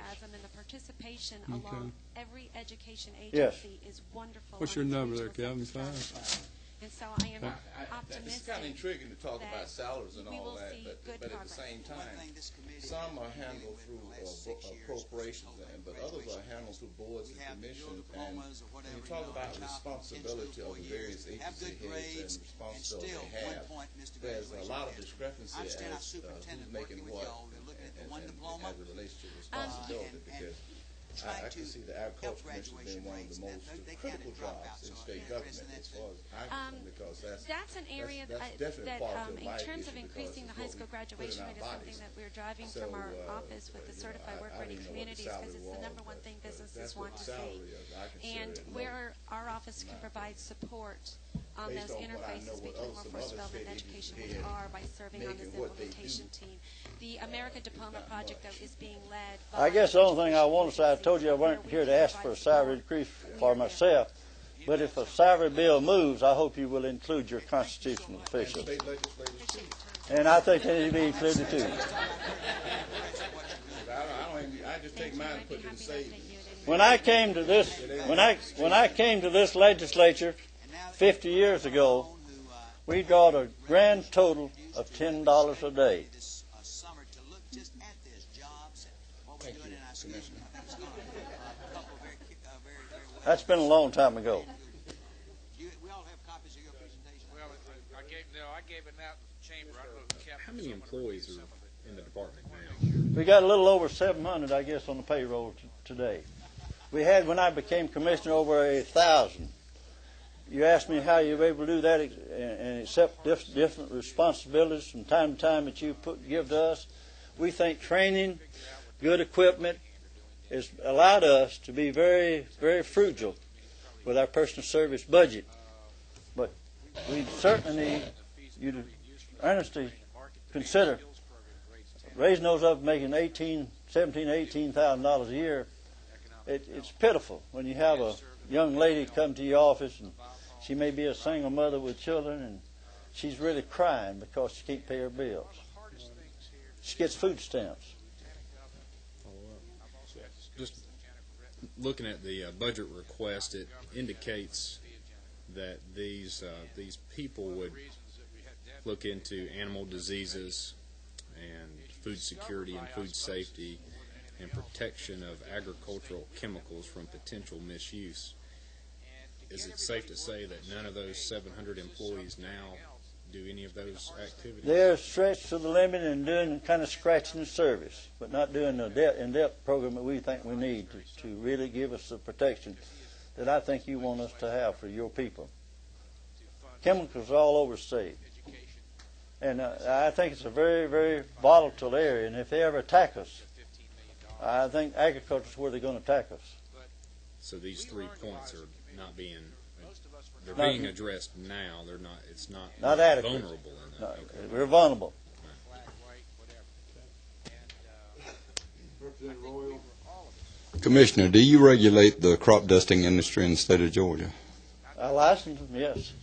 Okay. Every education Yes. agency is wonderful. What's your number there, Calvin? 5? And so I am optimistic. It's kind of intriguing to talk about salaries and all that, but at the same time, some are handled through appropriations, but others are handled through boards and commissions. And when you talk about responsibility of the various agency heads and responsibility they have, there's a lot of discrepancy as who's making what and as it relates to responsibility, because I can see the Agriculture Commission being one of the most critical jobs in state government as far as I'm concerned, because that's an area that's that in terms of increasing the high school graduation rate is something that we're driving from our office with the Certified Work Ready Communities, because it's the #1 thing businesses want to see. And where our office can provide support on those interfaces between workforce development and education. We are by serving on this implementation team. The America Diploma Project, though, is being led by... I guess the only thing I want to say, I told you I weren't here to ask for a salary increase for myself, but if a salary bill moves, I hope you will include your constitutional officials. And I think they need to be included too. I just take mine and put it in savings. When I came to this, when I came to this legislature 50 years ago, we got a grand total of $10 a day. That's been a long time ago. How many employees are in the department now? We got a little over 700, I guess, on the payroll today. We had, when I became commissioner, over 1,000. You asked me how you were able to do that and accept different responsibilities from time to time that you give to us. We think training, good equipment, has allowed us to be very, very frugal with our personal service budget. But we certainly need you to earnestly consider raising those up, making $17,000, $18,000 a year. It's pitiful when you have a young lady come to your office and she may be a single mother with children and she's really crying because she can't pay her bills. She gets food stamps. Just looking at the budget request, it indicates that these people would look into animal diseases and food security and food safety and protection of agricultural chemicals from potential misuse. Is it safe to say that none of those 700 employees now do any of those activities? They're stretched to the limit and doing kind of scratching the service, but not doing the in-depth program that we think we need to really give us the protection that I think you want us to have for your people. Chemicals are all over the state. And I think it's a very, very volatile area, and if they ever attack us, I think agriculture is where they're going to attack us. So these 3 points are not being, they're being addressed now. They're not. It's not adequate. Vulnerable in that. No, okay. We're vulnerable. Commissioner, do you regulate the crop dusting industry in the state of Georgia? I license them, yes.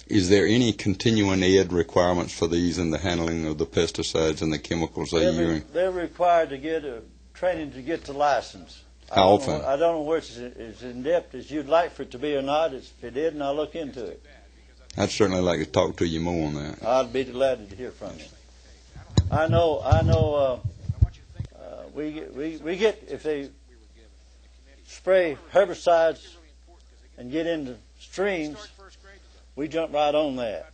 Is there any continuing ed requirements for these in the handling of the pesticides and the chemicals they use? They're required to get a training to get the license. How often? I don't know where it's as in-depth as you'd like for it to be or not. If it isn't, I'll look into it. I'd certainly like to talk to you more on that. I'd be delighted to hear from you. I know. We get, if they spray herbicides and get into streams, we jump right on that.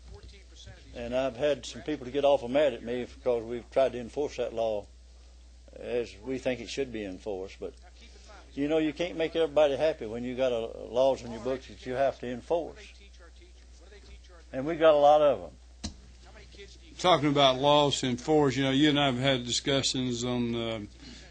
And I've had some people to get awful mad at me because we've tried to enforce that law as we think it should be enforced. But, you know, you can't make everybody happy when you got laws in your books that you have to enforce. And we got a lot of them. Talking about laws to enforce, you know, you and I have had discussions on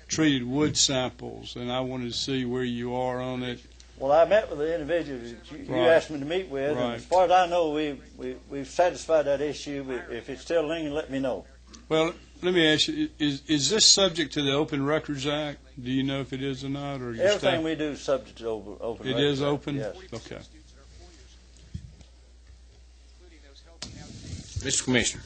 treated wood samples, and I wanted to see where you are on it. Well, I met with the individual that you asked me to meet with, and as far as I know, we've satisfied that issue. But if it's still lingering, let me know. Well, let me ask you, is this subject to the Open Records Act? Do you know if it is or not? Or everything we do is subject to Open Records Act. It is open? Yes. Okay. Mr. Commissioner,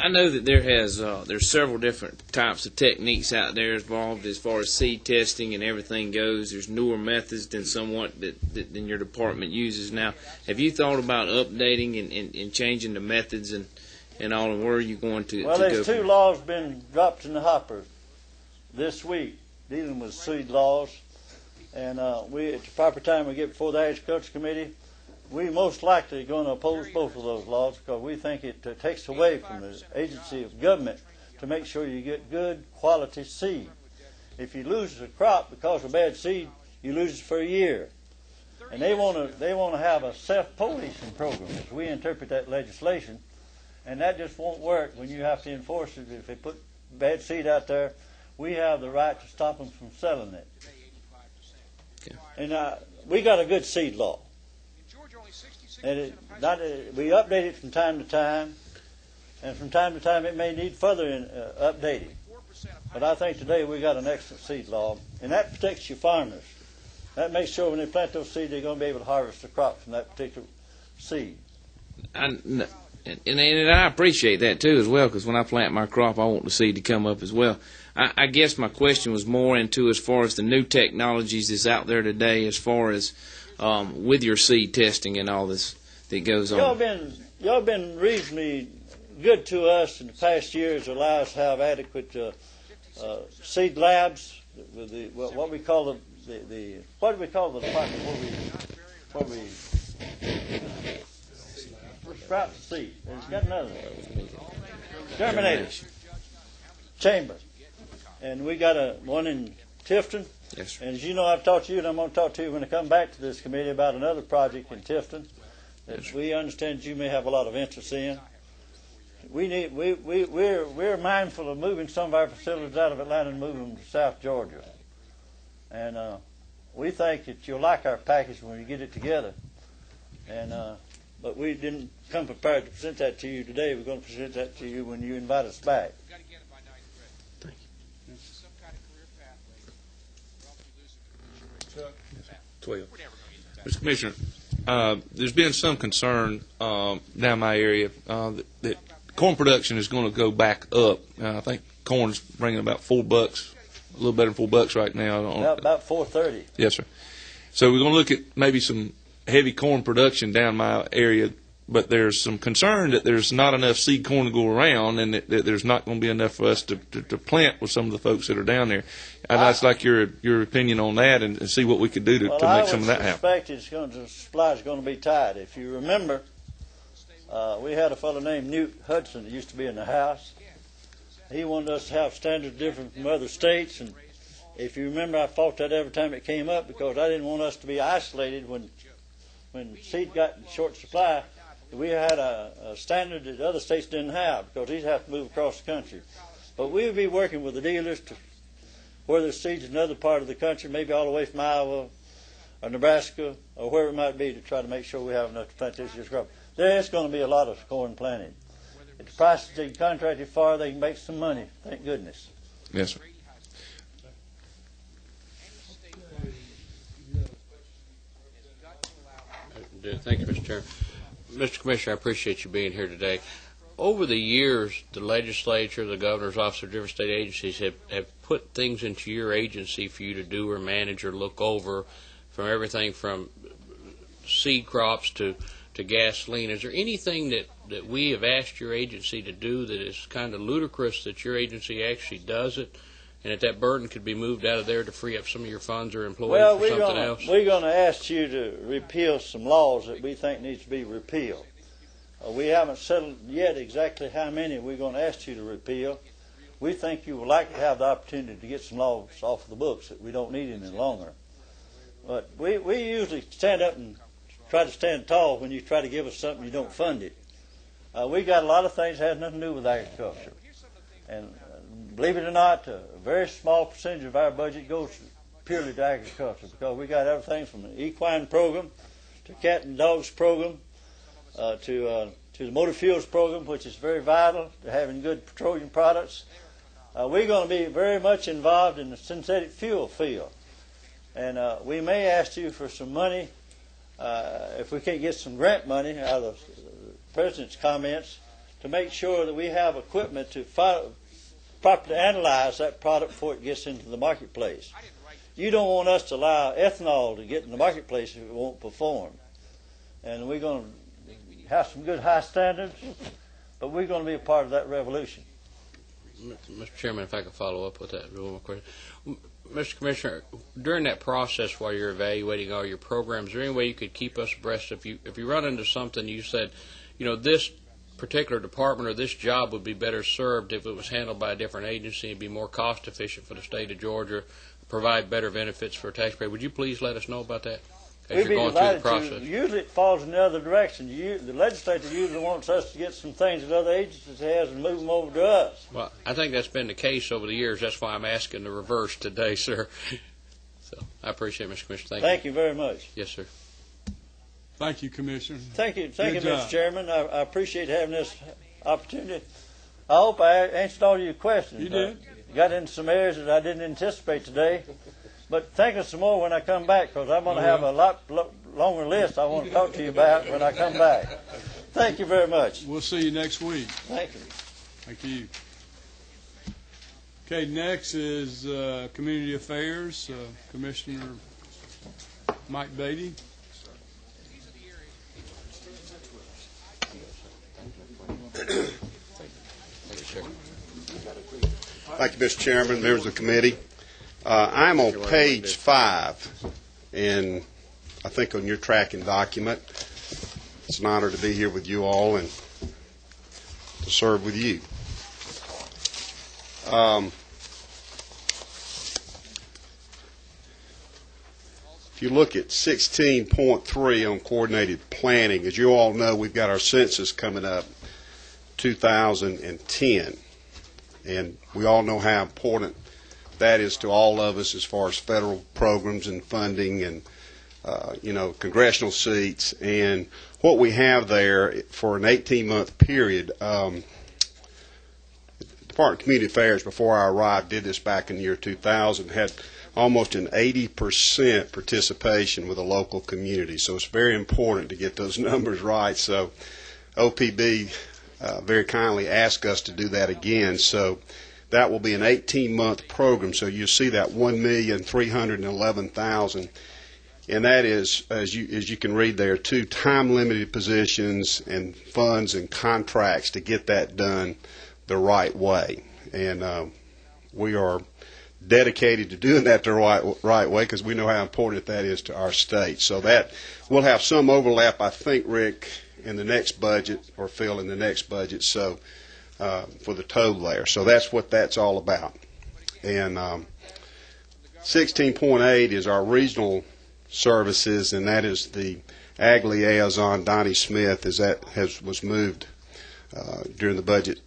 I know that there's several different types of techniques out there involved as far as seed testing and everything goes. There's newer methods than somewhat than your department uses now. Have you thought about updating and changing the methods and all, and where are you going to Well, to there's go 2 laws been dropped in the hopper this week dealing with seed laws, and we at the proper time we get before the Agriculture Committee, we most likely going to oppose both of those laws because we think it takes away from the agency of government to make sure you get good quality seed. If you lose a crop because of bad seed, you lose it for a year. And they want to have a self-policing program as we interpret that legislation, and that just won't work when you have to enforce it. If they put bad seed out there, we have the right to stop them from selling it. Okay. And we got a good seed law. And we update it from time to time, and from time to time it may need further updating. But I think today we got an excellent seed law, and that protects your farmers. That makes sure when they plant those seeds, they're going to be able to harvest the crop from that particular seed. And I appreciate that too as well, because when I plant my crop, I want the seed to come up as well. I guess my question was more into as far as the new technologies that's out there today, as far as with your seed testing and all this that goes on. Y'all been reasonably good to us in the past years, allow us to have adequate seed labs. With what we call the department where we sprout the seed. There's got another one. Germinator chamber, and we got one in Tifton. Yes, sir. And as you know, I've talked to you, and I'm going to talk to you when I come back to this committee about another project in Tifton that yes, we understand you may have a lot of interest in. We're mindful of moving some of our facilities out of Atlanta and moving them to South Georgia, and we think that you'll like our package when we get it together. And but we didn't come prepared to present that to you today. We're going to present that to you when you invite us back. Thank you. 12. Mr. Commissioner, there's been some concern down my area that corn production is going to go back up. I think corn's bringing about $4, a little better than $4 right now. About $4.30. Yes, sir. So we're going to look at maybe some heavy corn production down my area, but there's some concern that there's not enough seed corn to go around, and that there's not going to be enough for us to plant with some of the folks that are down there. I'd like your opinion on that, and see what we could do to make some of that happen. I suspect the supply is going to be tight. If you remember, we had a fellow named Newt Hudson that used to be in the House. He wanted us to have standards different from other states, and if you remember, I fought that every time it came up because I didn't want us to be isolated when seed got in short supply. We had a standard that other states didn't have because these have to move across the country. But we would be working with the dealers to where there's seeds in another part of the country, maybe all the way from Iowa or Nebraska or wherever it might be, to try to make sure we have enough to plant this year's crop. There's going to be a lot of corn planted. At the prices they can contract it for, they can make some money. Thank goodness. Yes, sir. Thank you, Mr. Chairman. Mr. Commissioner, I appreciate you being here today. Over the years, the legislature, the governor's office, different state agencies have put things into your agency for you to do or manage or look over, from everything from seed crops to gasoline. Is there anything that we have asked your agency to do that is kind of ludicrous that your agency actually does it, and that burden could be moved out of there to free up some of your funds or employees for something else? We're going to ask you to repeal some laws that we think needs to be repealed. We haven't settled yet exactly how many we're going to ask you to repeal. We think you would like to have the opportunity to get some laws off the books that we don't need any longer. But we usually stand up and try to stand tall when you try to give us something, you don't fund it. We got a lot of things that have nothing to do with agriculture. And believe it or not, a very small percentage of our budget goes purely to agriculture, because we got everything from the equine program to cat and dogs program to the motor fuels program, which is very vital to having good petroleum products. We're going to be very much involved in the synthetic fuel field. And we may ask you for some money, if we can't get some grant money out of the President's comments, to make sure that we have equipment to properly analyze that product before it gets into the marketplace. You don't want us to allow ethanol to get in the marketplace if it won't perform. And we're going to have some good high standards, but we're going to be a part of that revolution. Mr. Chairman, if I could follow up with that real one question. Mr. Commissioner, during that process while you're evaluating all your programs, is there any way you could keep us abreast? If you run into something, you said, this particular department or this job would be better served if it was handled by a different agency and be more cost efficient for the state of Georgia, provide better benefits for taxpayers. Would you please let us know about that as you're going through the process? Usually it falls in the other direction. The legislature usually wants us to get some things that other agencies has and move them over to us. Well, I think that's been the case over the years. That's why I'm asking the reverse today, sir. So I appreciate it, Mr. Commissioner. Thank you. Thank you very much. Yes, sir. Thank you, Commissioner. Thank you, Good Mr. job. Chairman. I appreciate having this opportunity. I hope I answered all your questions. You did. Got into some areas that I didn't anticipate today, but think of some more when I come back, because I'm going to have a lot longer list I want to talk to you about when I come back. Thank you very much. We'll see you next week. Thank you. Thank you. Okay, next is Community Affairs, Commissioner Mike Beatty. Thank you, Mr. Chairman, members of the committee. I'm on page 5, and I think on your tracking document. It's an honor to be here with you all and to serve with you. If you look at 16.3 on coordinated planning, as you all know, we've got our census coming up 2010. And we all know how important that is to all of us as far as federal programs and funding and, congressional seats. And what we have there for an 18-month period, the Department of Community Affairs, before I arrived, did this back in the year 2000, had almost an 80% participation with the local community. So it's very important to get those numbers right. So OPB very kindly asked us to do that again. So that will be an 18-month program. So you see that 1,311,000, and that is, as you can read there, 2 time-limited positions and funds and contracts to get that done the right way. And we are dedicated to doing that the right way, because we know how important that is to our state. So that we'll have some overlap, I think, Rick, in the next budget, or Phil, in the next budget, so for the total there. So that's what that's all about. And 16.8 is our regional services, and that is the Ag Liaison, Donnie Smith, was moved during the budget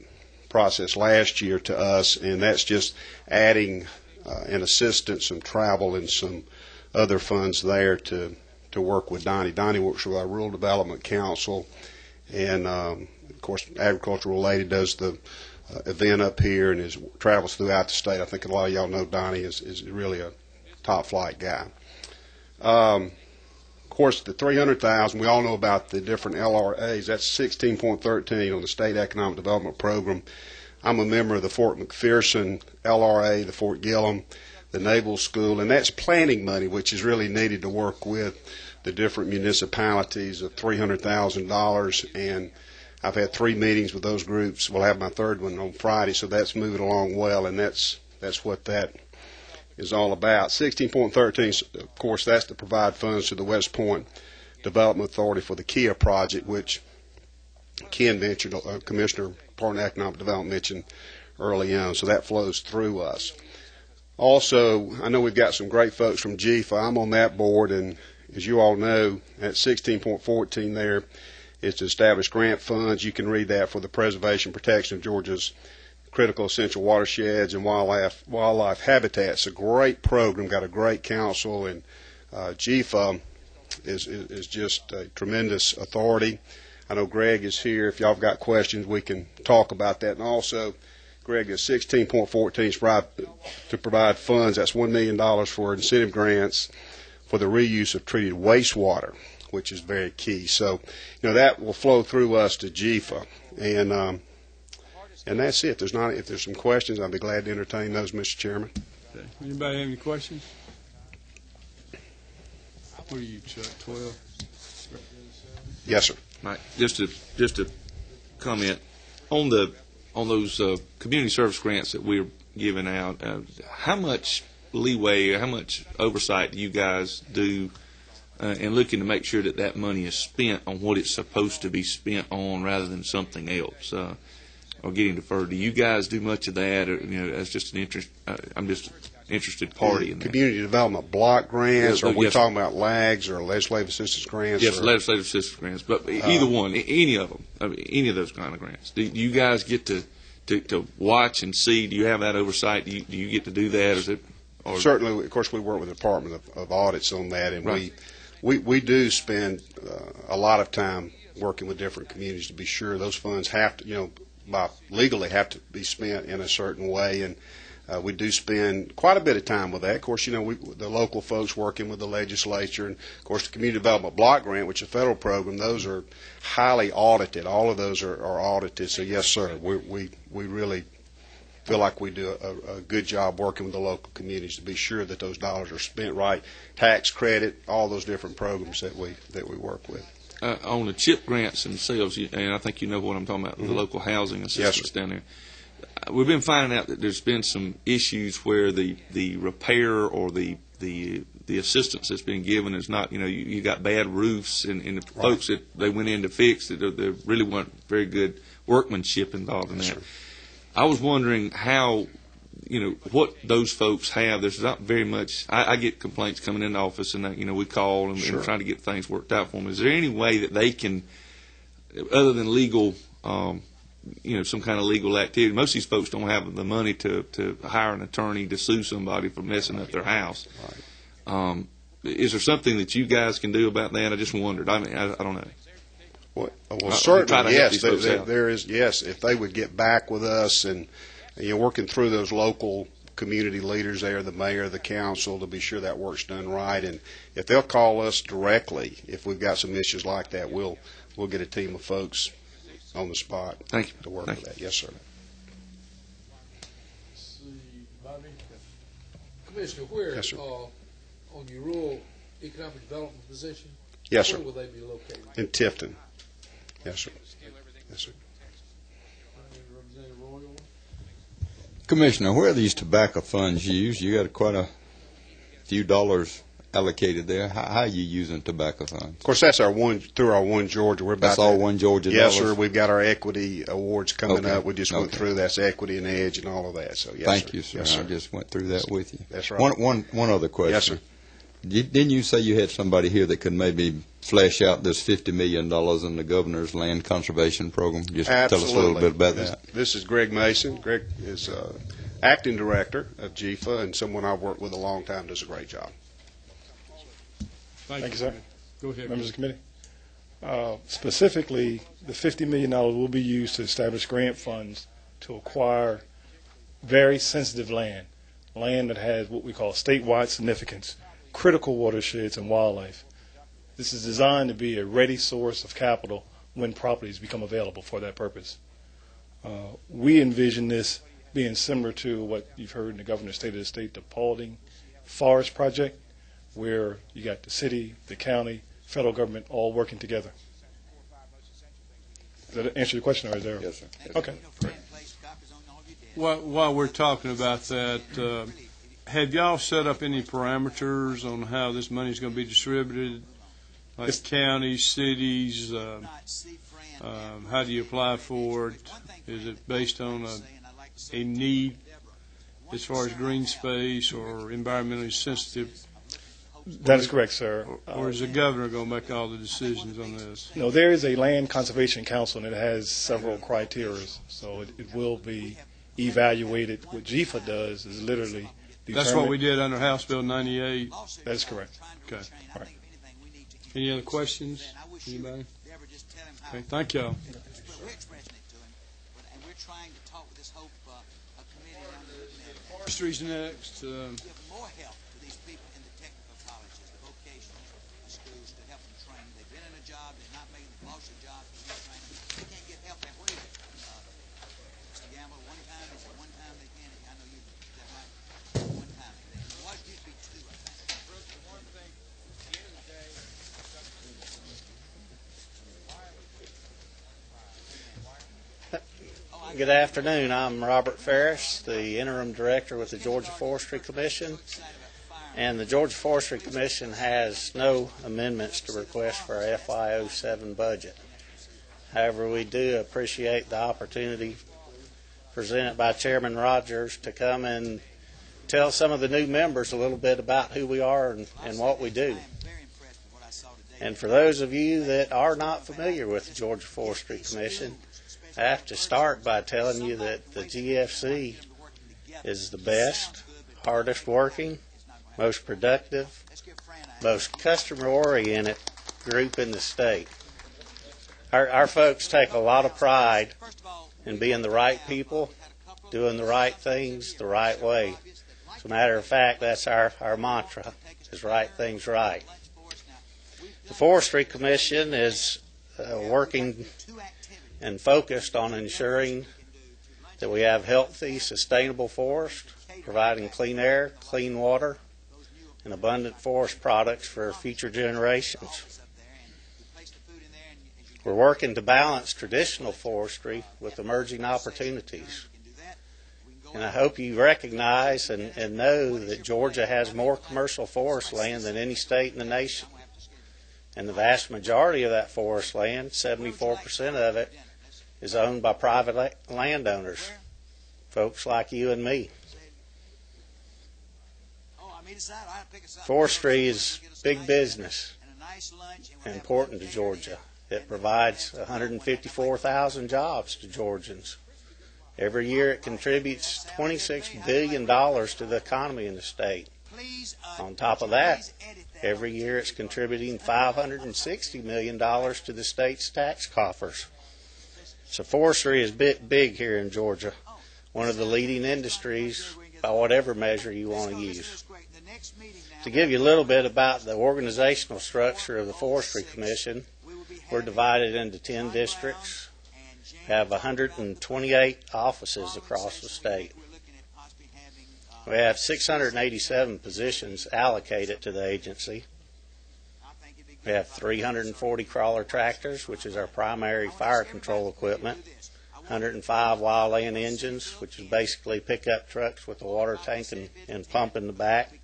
process last year to us, and that's just adding an assistance, some travel, and some other funds there to work with Donnie. Donnie works with our Rural Development Council, and of course, agriculture related, does the event up here and travels throughout the state. I think a lot of y'all know Donnie is really a top flight guy. Of course, the 300,000, we all know about the different LRAs. That's 16.13 on the State Economic Development Program. I'm a member of the Fort McPherson LRA, the Fort Gillum, the Naval School, and that's planning money, which is really needed to work with the different municipalities of $300,000. And I've had 3 meetings with those groups. We'll have my 3rd one on Friday, so that's moving along well, and that's what that is all about. 16.13, of course, that's to provide funds to the West Point Development Authority for the KIA project, which Ken mentioned, Commissioner Department of Economic Development mentioned early on, so that flows through us. Also, I know we've got some great folks from GFA. I'm on that board, and as you all know, at 16.14 there is to establish grant funds. You can read that for the preservation and protection of Georgia's critical essential watersheds and wildlife habitats. A great program, got a great council, and GFA is just a tremendous authority. I know Greg is here. If y'all have got questions, we can talk about that. And also, Greg, is 16.14 to provide funds. That's $1 million for incentive grants for the reuse of treated wastewater, which is very key. So, that will flow through us to GFA. And that's it. If there's some questions, I'd be glad to entertain those, Mr. Chairman. Okay. Anybody have any questions? What are you, Chuck? 12? Yes, sir. Mike, just to comment on those community service grants that we're giving out. How much leeway, how much oversight do you guys do in looking to make sure that money is spent on what it's supposed to be spent on, rather than something else? Or getting deferred. Do you guys do much of that, or as just an interest? I'm just an interested party in that. Community development block grants, or we're talking about LAGs or legislative assistance grants. Yes, legislative assistance grants, but either one, any of them, any of those kind of grants. Do you guys get to watch and see? Do you have that oversight? Do you get to do that? Is it? Certainly, of course, we work with the Department of Audits on that, and we do spend a lot of time working with different communities to be sure those funds have to, legally have to be spent in a certain way, and we do spend quite a bit of time with that. Of course, the local folks working with the legislature, and of course the Community Development Block Grant, which is a federal program, those are highly audited. All of those are audited. So yes, sir, we really feel like we do a good job working with the local communities to be sure that those dollars are spent right. Tax credit, all those different programs that we work with. On the CHIP grants themselves, and I think you know what I'm talking about, the local housing assistance down there. We've been finding out that there's been some issues where the repair or the assistance that's been given is not, you got bad roofs, and the folks that they went in to fix, there really weren't very good workmanship involved in that. Sure. I was wondering how, what those folks have. There's not very much. I get complaints coming in the office, and we call and trying to get things worked out for them. Is there any way that they can, other than legal, some kind of legal activity? Most of these folks don't have the money to hire an attorney to sue somebody for messing up their house. Right. Is there something that you guys can do about that? I just wondered. I don't know. Well, certainly, yes. There is, yes. If they would get back with us and working through those local community leaders there, the mayor, the council, to be sure that work's done right. And if they'll call us directly, if we've got some issues like that, we'll get a team of folks on the spot. Thank you. To work with that. Yes, sir. Commissioner, where yes, sir. On your rural economic development position? Yes, sir. Where will they be located? In Tifton. Yes, sir. Yes, sir. Commissioner, where are these tobacco funds used? You got quite a few dollars allocated there. How are you using tobacco funds? Of course, that's through our One Georgia. That's all One Georgia dollars? Yes, sir. We've got our equity awards coming up. We just went through. That's Equity and Edge and all of that. So yes, Thank sir. you, sir. Yes, sir. I just went through that with you. That's right. One other question. Yes, sir. Didn't you say you had somebody here that could maybe flesh out this $50 million in the governor's land conservation program? Just Absolutely. Tell us a little bit about that. This is Greg Mason. Greg is acting director of GFA and someone I've worked with a long time. Does a great job. Thank you, sir. Go ahead. Members of the committee. Specifically, the $50 million will be used to establish grant funds to acquire very sensitive land that has what we call statewide significance, critical watersheds and wildlife. This is designed to be a ready source of capital when properties become available for that purpose. We envision this being similar to what you've heard in the governor's state of the state, the Paulding Forest Project, where you got the city, the county, federal government all working together. Does that answer your question, or is there? Yes, sir. Okay, great. While we're talking about that, have y'all set up any parameters on how this money is going to be distributed, like counties, cities? How do you apply for it? Is it based on a need as far as green space or environmentally sensitive? That is correct, sir. Or is the governor going to make all the decisions on this? No, there is a land conservation council, and it has several criteria, so it will be evaluated. What GFA does is literally determine. That's what we did under House Bill 98. That is correct. Okay. All right. Any other questions? Anybody? Okay, thank y'all. Forestry's next. Good afternoon. I'm Robert Ferris, the interim director with the Georgia Forestry Commission. And the Georgia Forestry Commission has no amendments to request for our FY07 budget. However, we do appreciate the opportunity presented by Chairman Rogers to come and tell some of the new members a little bit about who we are and what we do. And for those of you that are not familiar with the Georgia Forestry Commission, I have to start by telling you that the GFC is the best, hardest working, most productive, most customer-oriented group in the state. Our folks take a lot of pride in being the right people, doing the right things the right way. As a matter of fact, that's our mantra, is right things right. The Forestry Commission is working and focused on ensuring that we have healthy, sustainable forest, providing clean air, clean water, and abundant forest products for future generations. We're working to balance traditional forestry with emerging opportunities. And I hope you recognize and know that Georgia has more commercial forest land than any state in the nation. And the vast majority of that forest land, 74% of it, is owned by private landowners, folks like you and me. Forestry is big business and important to Georgia. It provides 154,000 jobs to Georgians. Every year it contributes $26 billion to the economy in the state. On top of that, every year it's contributing $560 million to the state's tax coffers. So forestry is big here in Georgia, one of the leading industries by whatever measure you want to use. To give you a little bit about the organizational structure of the Forestry Commission, we're divided into 10 districts, have 128 offices across the state. We have 687 positions allocated to the agency. We have 340 crawler tractors, which is our primary fire control equipment, 105 wildland engines, which is basically pickup trucks with a water tank and pump in the back.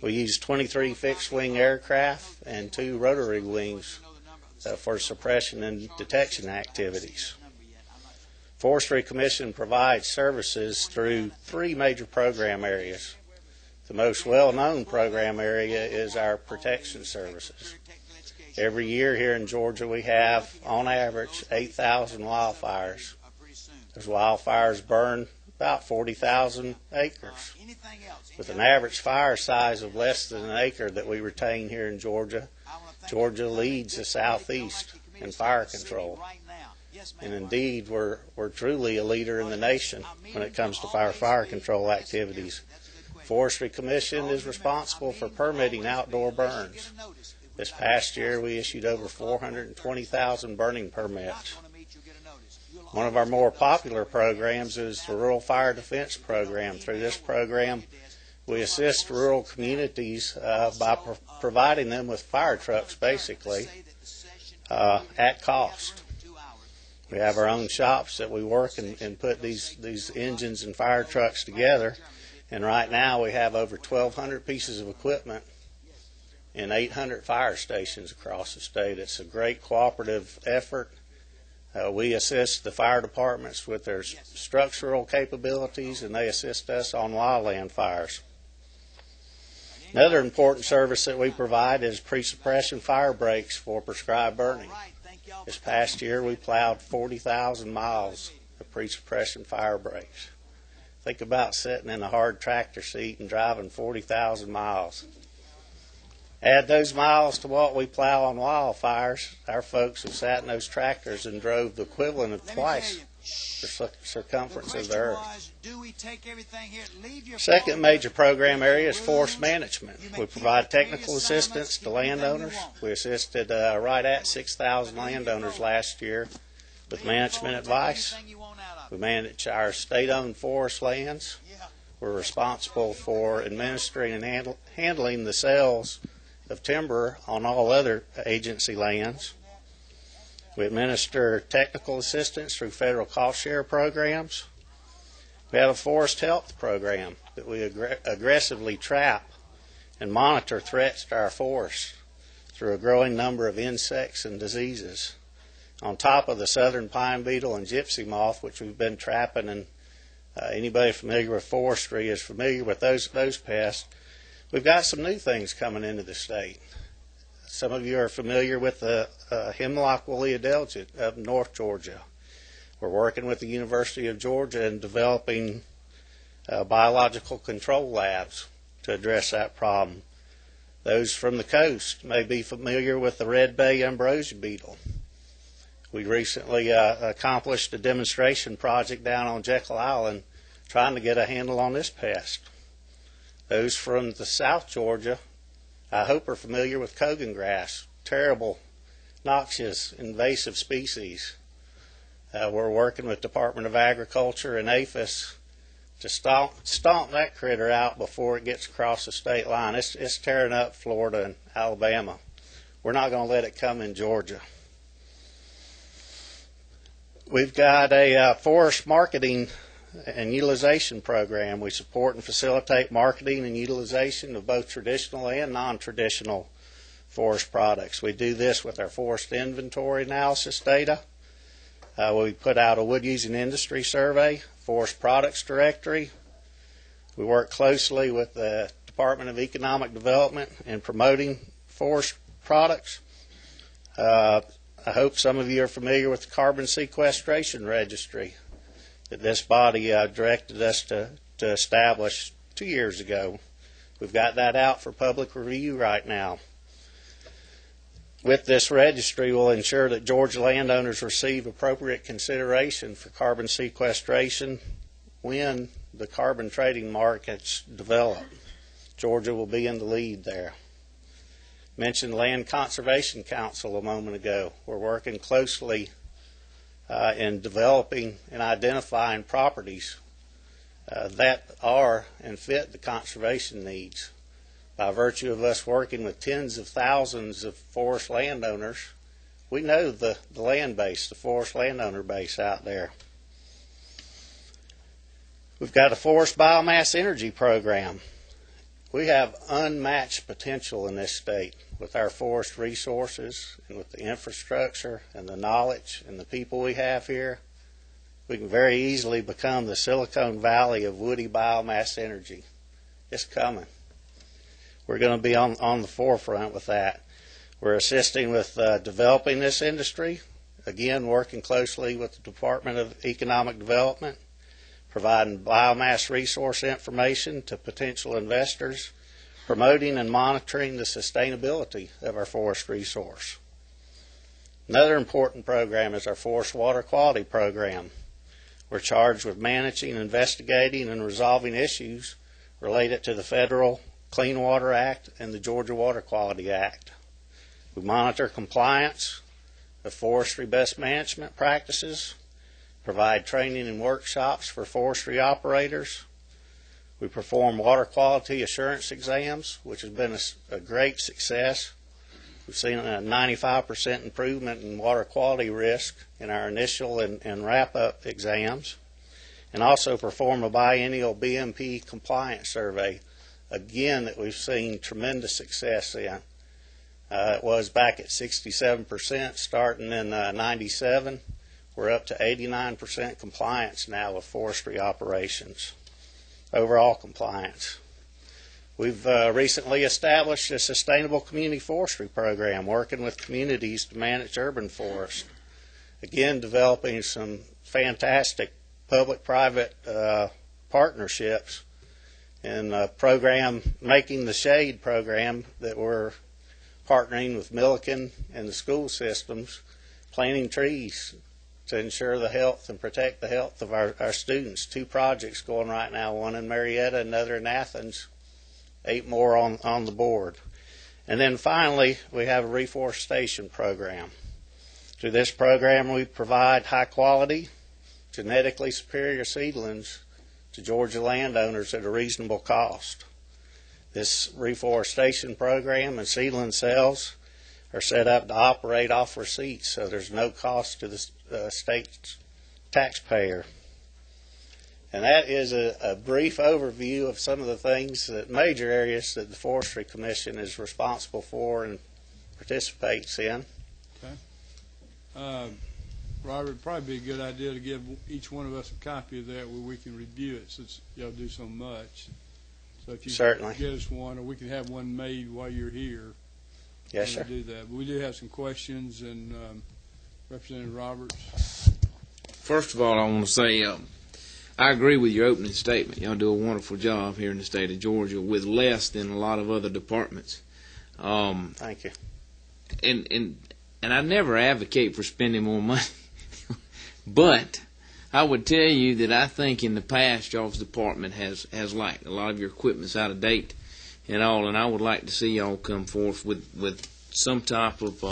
We use 23 fixed-wing aircraft and 2 rotary wings for suppression and detection activities. Forestry Commission provides services through 3 major program areas. The most well-known program area is our protection services. Every year here in Georgia we have, on average, 8,000 wildfires. Those wildfires burn about 40,000 acres. With an average fire size of less than an acre that we retain here in Georgia, Georgia leads the Southeast in fire control. And indeed, we're truly a leader in the nation when it comes to fire control activities. Forestry Commission is responsible for permitting outdoor burns. This past year, we issued over 420,000 burning permits. One of our more popular programs is the Rural Fire Defense Program. Through this program, we assist rural communities by providing them with fire trucks, basically, at cost. We have our own shops that we work and put these engines and fire trucks together. And right now we have over 1,200 pieces of equipment in 800 fire stations across the state. It's a great cooperative effort. We assist the fire departments with their structural capabilities, and they assist us on wildland fires. Another important service that we provide is pre-suppression fire breaks for prescribed burning. This past year we plowed 40,000 miles of pre-suppression fire breaks. Think about sitting in a hard tractor seat and driving 40,000 miles. Add those miles to what we plow on wildfires. Our folks have sat in those tractors and drove the equivalent of twice the circumference of the earth. Second major program area is forest management. We provide technical assistance to landowners. We assisted right at 6,000 landowners last year with management advice. We manage our state-owned forest lands. We're responsible for administering and handling the sales of timber on all other agency lands. We administer technical assistance through federal cost share programs. We have a forest health program that we aggressively trap and monitor threats to our forests through a growing number of insects and diseases. On top of the southern pine beetle and gypsy moth, which we've been trapping, and anybody familiar with forestry is familiar with those pests, we've got some new things coming into the state. Some of you are familiar with the hemlock woolly adelgid of North Georgia. We're working with the University of Georgia in developing biological control labs to address that problem. Those from the coast may be familiar with the red bay ambrosia beetle. We recently accomplished a demonstration project down on Jekyll Island trying to get a handle on this pest. Those from the South Georgia, I hope, are familiar with Kogan grass, terrible, noxious, invasive species. We're working with Department of Agriculture and APHIS to stomp that critter out before it gets across the state line. It's tearing up Florida and Alabama. We're not going to let it come in Georgia. We've got a forest marketing and utilization program. We support and facilitate marketing and utilization of both traditional and non-traditional forest products. We do this with our forest inventory analysis data. We put out a wood using industry survey, forest products directory. We work closely with the Department of Economic Development in promoting forest products. I hope some of you are familiar with the carbon sequestration registry that this body directed us to establish 2 years ago. We've got that out for public review right now. With this registry, we'll ensure that Georgia landowners receive appropriate consideration for carbon sequestration when the carbon trading markets develop. Georgia will be in the lead there. Mentioned Land Conservation Council a moment ago. We're working closely in developing and identifying properties that are and fit the conservation needs. By virtue of us working with tens of thousands of forest landowners, we know the land base, the forest landowner base out there. We've got a forest biomass energy program. We have unmatched potential in this state with our forest resources and with the infrastructure and the knowledge and the people we have here. We can very easily become the Silicon Valley of woody biomass energy. It's coming. We're going to be on the forefront with that. We're assisting with developing this industry, again working closely with the Department of Economic Development, providing biomass resource information to potential investors, promoting and monitoring the sustainability of our forest resource. Another important program is our Forest Water Quality Program. We're charged with managing, investigating, and resolving issues related to the Federal Clean Water Act and the Georgia Water Quality Act. We monitor compliance of forestry best management practices, provide training and workshops for forestry operators. We perform water quality assurance exams, which has been a great success. We've seen a 95% improvement in water quality risk in our initial and wrap-up exams, and also perform a biennial BMP compliance survey, again, that we've seen tremendous success in. It was back at 67% starting in 97. We're up to 89% compliance now with forestry operations, overall compliance. We've recently established a sustainable community forestry program, working with communities to manage urban forests. Again, developing some fantastic public-private partnerships in a program, Making the Shade program, that we're partnering with Milliken and the school systems, planting trees to ensure the health and protect the health of our students. 2 projects going right now, one in Marietta, another in Athens, 8 more on the board. And then finally, we have a reforestation program. Through this program, we provide high quality, genetically superior seedlings to Georgia landowners at a reasonable cost. This reforestation program and seedling sales are set up to operate off receipts, so there's no cost to the state taxpayer. And that is a brief overview of some of the things, that major areas that the Forestry Commission is responsible for and participates in. Okay. Robert, it'd probably be a good idea to give each one of us a copy of that where we can review it, since y'all do so much. So if you Certainly. can get us one, or we can have one made while you're here. Yes, sir. Do that. But we do have some questions, and Representative Roberts. First of all, I want to say I agree with your opening statement. Y'all do a wonderful job here in the state of Georgia with less than a lot of other departments. Thank you. And I never advocate for spending more money, but I would tell you that I think in the past y'all's department has lacked. A lot of your equipment's out of date and all, and I would like to see y'all come forth with some type of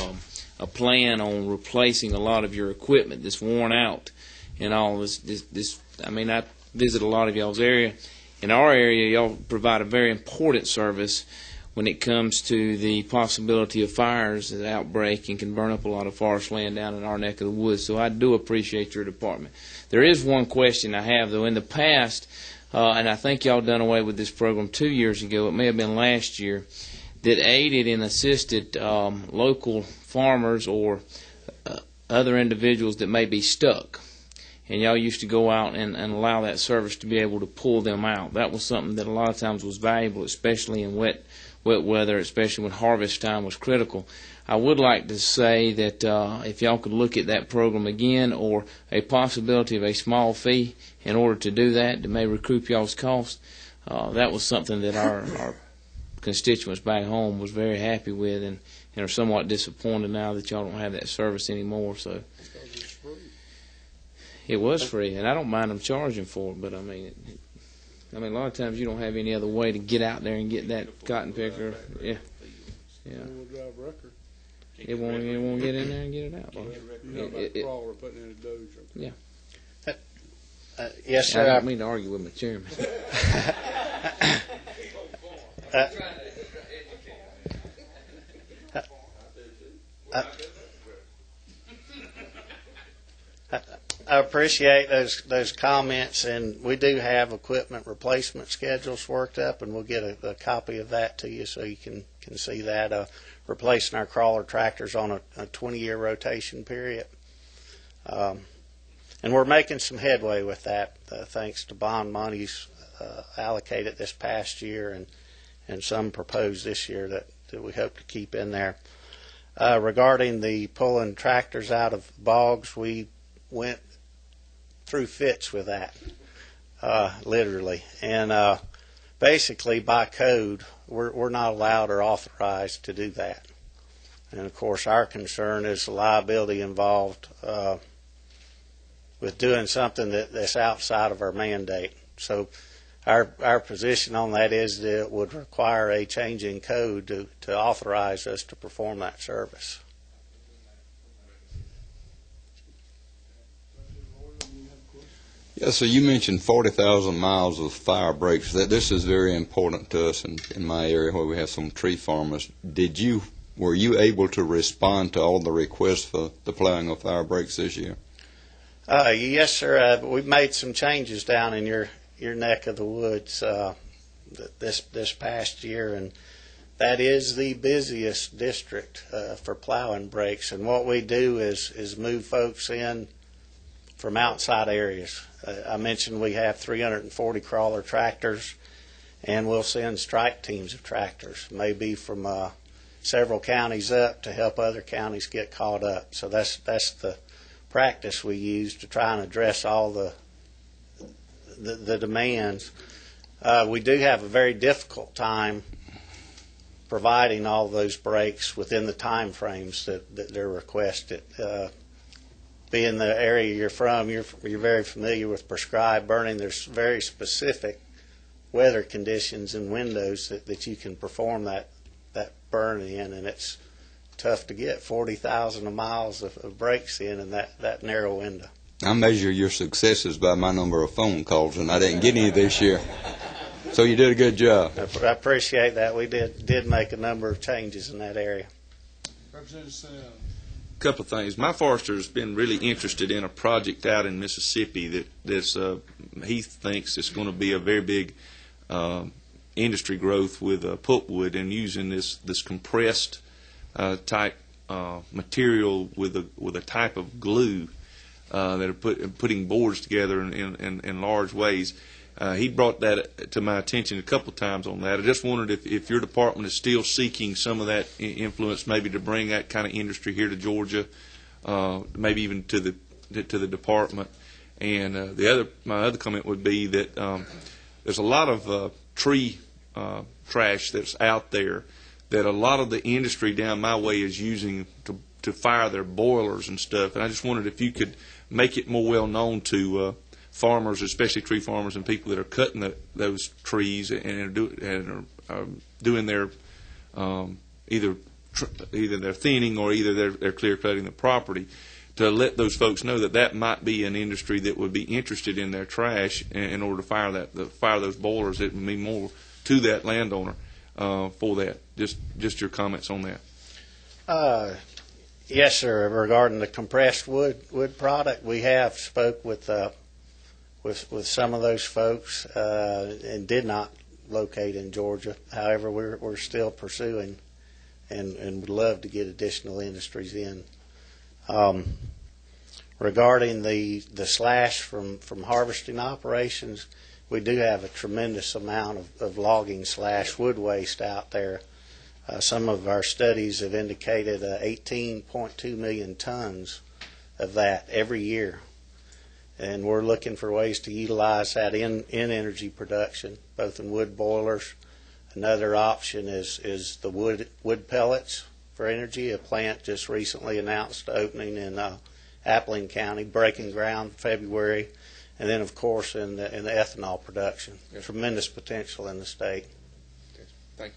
a plan on replacing a lot of your equipment that's worn out and all. I mean, I visit a lot of y'all's area. In our area, y'all provide a very important service when it comes to the possibility of fires that outbreak and can burn up a lot of forest land down in our neck of the woods. So I do appreciate your department. There is one question I have, though. In the past, and I think y'all done away with this program 2 years ago, it may have been last year, that aided and assisted local farmers or other individuals that may be stuck. And y'all used to go out and allow that service to be able to pull them out. That was something that a lot of times was valuable, especially in wet weather, especially when harvest time was critical. I would like to say that if y'all could look at that program again, or a possibility of a small fee in order to do that, to may recoup y'all's costs, that was something that our constituents back home was very happy with, and are somewhat disappointed now that y'all don't have that service anymore. So it was free, and I don't mind them charging for it, but I mean, a lot of times you don't have any other way to get out there and get that cotton picker. Yeah. It won't get in there and get it out. Yeah. Yes, sir. I don't mean to argue with my chairman. I appreciate those comments, and we do have equipment replacement schedules worked up, and we'll get a copy of that to you so you can see that. Replacing our crawler tractors on a 20-year rotation period. And we're making some headway with that, thanks to bond monies allocated this past year and some proposed this year that we hope to keep in there. Regarding the pulling tractors out of bogs, we went through fits with that, literally. And basically, by code, we're not allowed or authorized to do that. And, of course, our concern is the liability involved with doing something that's outside of our mandate. So our position on that is that it would require a change in code to authorize us to perform that service. Yeah, so you mentioned 40,000 miles of fire breaks. This is very important to us in my area where we have some tree farmers. Were you able to respond to all the requests for the plowing of fire breaks this year? Yes, sir. We've made some changes down in your neck of the woods this past year, and that is the busiest district for plowing breaks. And what we do is move folks in from outside areas. I mentioned we have 340 crawler tractors, and we'll send strike teams of tractors, maybe from several counties up to help other counties get caught up. So that's the practice we use to try and address all the demands. We do have a very difficult time providing all those breaks within the time frames that they're requested. Being the area you're from, you're very familiar with prescribed burning. There's very specific weather conditions and windows that you can perform that burn in, and it's tough to get 40,000 miles of breaks in that narrow window. I measure your successes by my number of phone calls, and I didn't get any this year. So you did a good job. I appreciate that. We did make a number of changes in that area. Representative Sam. Couple of things. My forester has been really interested in a project out in Mississippi that he thinks it's going to be a very big industry growth with pulpwood, and using this compressed type material with a type of glue that are putting boards together in large ways. He brought that to my attention a couple of times on that. I just wondered if your department is still seeking some of that influence, maybe to bring that kind of industry here to Georgia, maybe even to the department. And my other comment would be that there's a lot of tree trash that's out there that a lot of the industry down my way is using to fire their boilers and stuff. And I just wondered if you could make it more well known to farmers, especially tree farmers and people that are cutting those trees and are doing their either their thinning or either they're clear cutting the property, to let those folks know that might be an industry that would be interested in their trash in order to fire those boilers. It would mean more to that landowner for that. Just your comments on that. Yes, sir. Regarding the compressed wood product, we have spoke with some of those folks and did not locate in Georgia. However, we're still pursuing and would love to get additional industries in. Regarding the slash from harvesting operations, we do have a tremendous amount of logging / wood waste out there. Some of our studies have indicated 18.2 million tons of that every year. And we're looking for ways to utilize that in energy production, both in wood boilers. Another option is the wood pellets for energy. A plant just recently announced opening in Appling County, breaking ground February. And then, of course, in the ethanol production. Yes. Tremendous potential in the state. Thank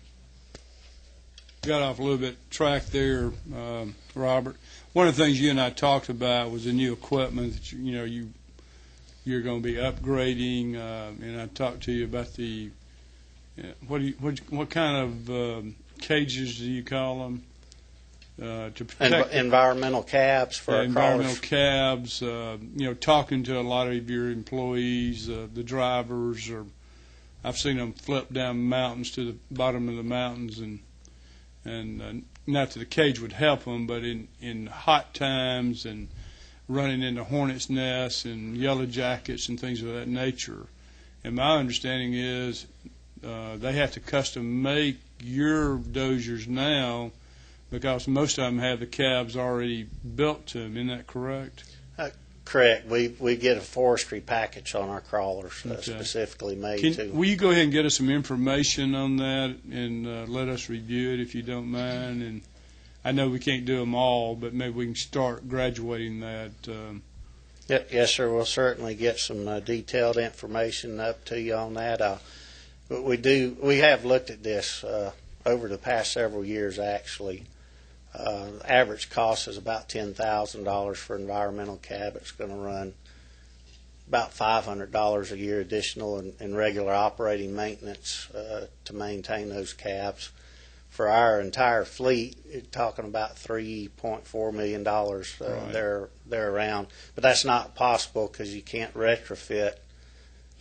you. Got off a little bit track there, Robert. One of the things you and I talked about was the new equipment that you're going to be upgrading, and I talked to you about the what kind of cages do you call them to protect environmental cabs for our environmental crawlers. cabs. Talking to a lot of your employees, the drivers, or I've seen them flip down mountains to the bottom of the mountains and not that the cage would help them, but in hot times and running into hornets' nests and yellow jackets and things of that nature. And my understanding is they have to custom make your dozers now because most of them have the cabs already built to them. Isn't that correct? Correct. We get a forestry package on our crawlers specifically made to. Will you go ahead and get us some information on that and let us review it if you don't mind? And I know we can't do them all, but maybe we can start graduating that. Yes, sir. We'll certainly get some detailed information up to you on that. But we have looked at this over the past several years, actually. Average cost is about $10,000 for environmental cab. It's going to run about $500 a year additional in regular operating maintenance to maintain those cabs. For our entire fleet, you're talking about $3.4 million right. They're around. But that's not possible because you can't retrofit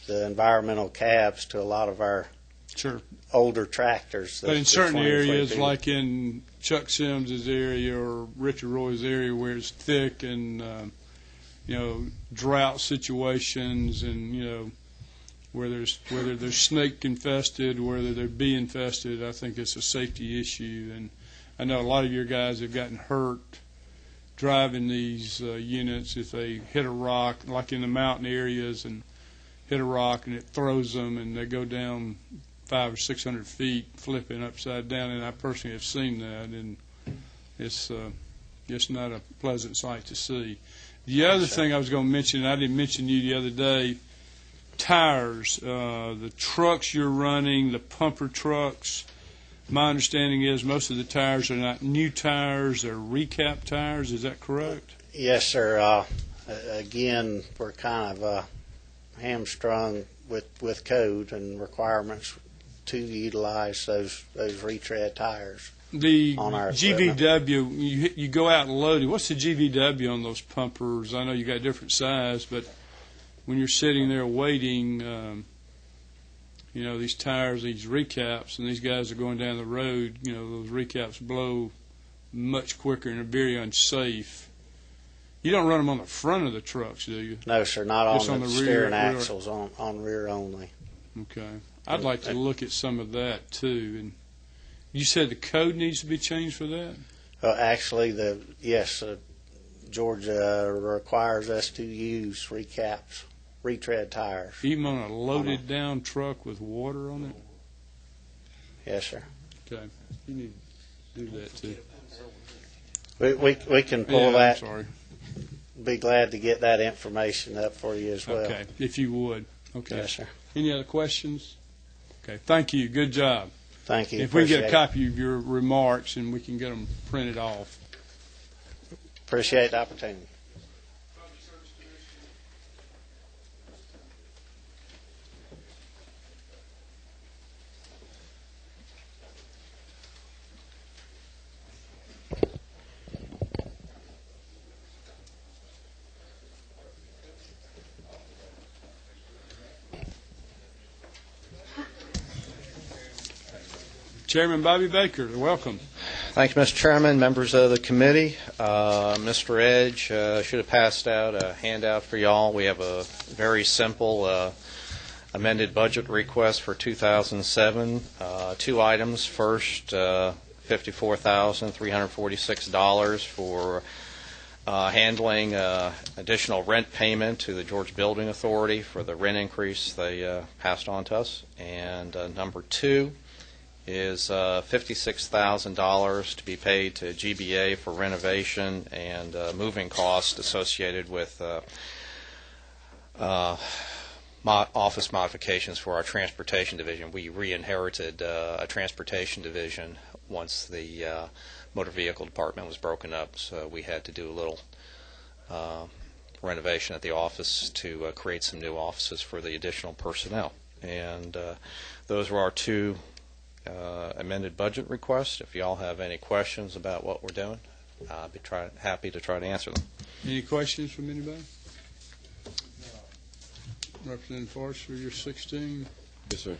the environmental cabs to a lot of our older tractors. But in certain areas, like in Chuck Sims' area or Richard Roy's area, where it's thick and drought situations, and whether they're snake infested, whether they're bee infested, I think it's a safety issue. And I know a lot of your guys have gotten hurt driving these units if they hit a rock, like in the mountain areas, and hit a rock and it throws them and they go down 500 or 600 feet, flipping upside down. And I personally have seen that, and it's not a pleasant sight to see. The other thing I was going to mention, I didn't mention to you the other day, tires. The trucks you're running, the pumper trucks, my understanding is most of the tires are not new tires, they're recap tires. Is that correct? Yes, sir. Again, we're kind of hamstrung with code and requirements to utilize those retread tires. The on our GVW, you go out and load it. What's the GVW on those pumpers? I know you got different size, but when you're sitting there waiting, these tires, these recaps, and these guys are going down the road, those recaps blow much quicker and are very unsafe. You don't run them on the front of the trucks, do you? No, sir, not on the steering axles, on rear only. Okay. I'd like to look at some of that, too. And you said the code needs to be changed for that? Actually, yes, Georgia requires us to use recaps, retread tires. Even on a loaded down truck with water on it? Yes, sir. Okay. You need to do that too. We can pull Yeah, that. I'm sorry. Be glad to get that information up for you as well. Okay, if you would. Okay. Yes, sir. Any other questions? Okay, thank you. Good job. Thank you. If we can get a Appreciate it. copy of your remarks and we can get them printed off. Appreciate the opportunity. Chairman Bobby Baker, welcome. Thank you, Mr. Chairman, members of the committee. Mr. Edge should have passed out a handout for y'all. We have a very simple amended budget request for 2007. Two items. First, $54,346 for handling additional rent payment to the Georgia Building Authority for the rent increase they passed on to us. And number two is $56,000 to be paid to GBA for renovation and moving costs associated with office modifications for our transportation division. We re-inherited a transportation division once the motor vehicle department was broken up, so we had to do a little renovation at the office to create some new offices for the additional personnel. And those were our two amended budget requests. If y'all have any questions about what we're doing, I'd be happy to try to answer them. Any questions from anybody? Representative Forrester, you're 16. Yes, sir.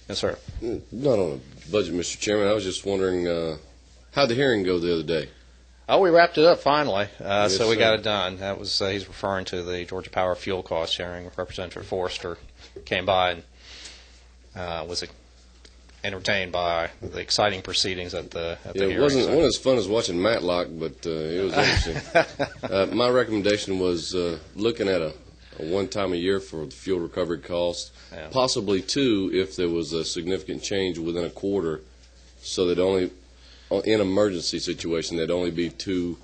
Yes, sir. Not on a budget, Mr. Chairman. I was just wondering, how'd the hearing go the other day? Oh, we wrapped it up finally, Yes, so we sir. got it done. That was he's referring to the Georgia Power fuel cost hearing. Representative Forrester came by and was entertained by the exciting proceedings at the hearing. It wasn't as fun as watching Matlock, but it was interesting. My recommendation was looking at a one time a year for the fuel recovery cost, possibly two if there was a significant change within a quarter, so that only in emergency situation there'd only be two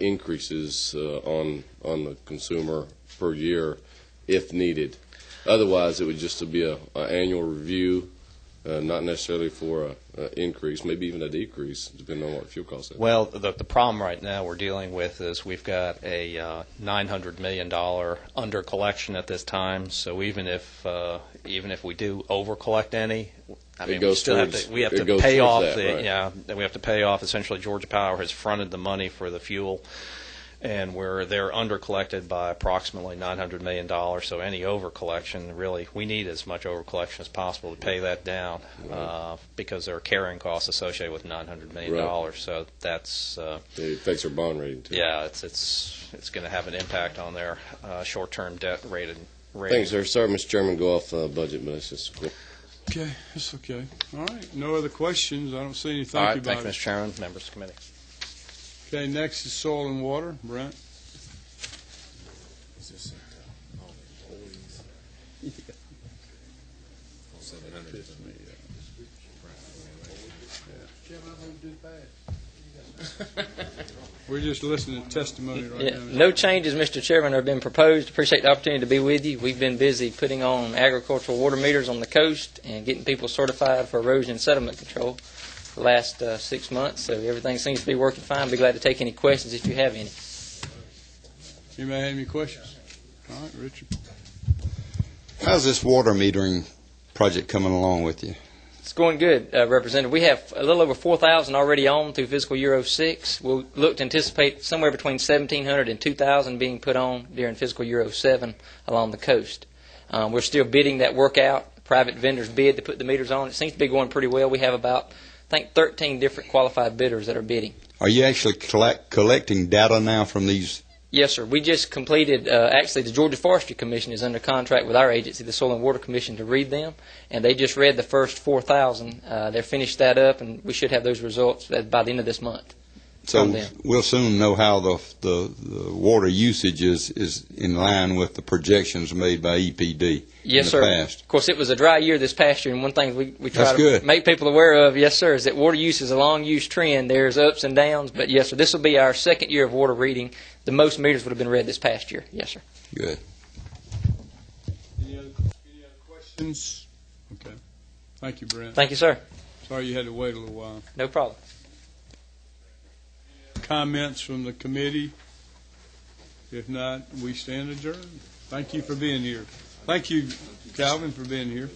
increases on the consumer per year if needed. Otherwise, it would just be an annual review, not necessarily for an increase, maybe even a decrease, depending on what fuel costs are. Well, the problem right now we're dealing with is we've got a $900 million under collection at this time. So even if we do over collect any, I mean, we still have to pay off we have to pay off. Essentially, Georgia Power has fronted the money for the fuel, and they're under collected by approximately $900 million. So any over collection, really, we need as much over collection as possible to pay that down, because there are carrying costs associated with $900 million. Right. So that's it affects our bond rating too. Yeah, it's going to have an impact on their short-term debt rating. Thanks, sir. Sorry, Mr. Chairman, go off budget, but it's just cool. Okay, that's okay. All right, no other questions. I don't see any. All right, Thank thank you, you, Mr. Chairman, members of the committee. Okay, next is soil and water. Brent. We're just listening to testimony right now. No changes, Mr. Chairman, have been proposed. Appreciate the opportunity to be with you. We've been busy putting on agricultural water meters on the coast and getting people certified for erosion and sediment control for the last 6 months. So everything seems to be working fine. Be glad to take any questions if you have any. Anybody have any questions? All right, Richard. How's this water metering project coming along with you? It's going good, Representative. We have a little over 4,000 already on through fiscal year 06. We'll look to anticipate somewhere between 1,700 and 2,000 being put on during fiscal year 07 along the coast. We're still bidding that work out. Private vendors bid to put the meters on. It seems to be going pretty well. We have about, I think, 13 different qualified bidders that are bidding. Are you actually collecting data now from these? Yes, sir. We just completed, actually, the Georgia Forestry Commission is under contract with our agency, the Soil and Water Commission, to read them, and they just read the first 4,000. They're finished that up, and we should have those results by the end of this month. So we'll soon know how the water usage is in line with the projections made by EPD yes, in the sir. past. Of course, it was a dry year this past year, and one thing we try to make people aware of, yes, sir, is that water use is a long-use trend. There's ups and downs, but yes, sir, this will be our second year of water reading. The most meters would have been read this past year. Yes, sir. Good. Any other questions? Okay. Thank you, Brent. Thank you, sir. Sorry you had to wait a little while. No problem. Comments from the committee? If not, we stand adjourned. Thank you for being here. Thank you, Calvin, for being here.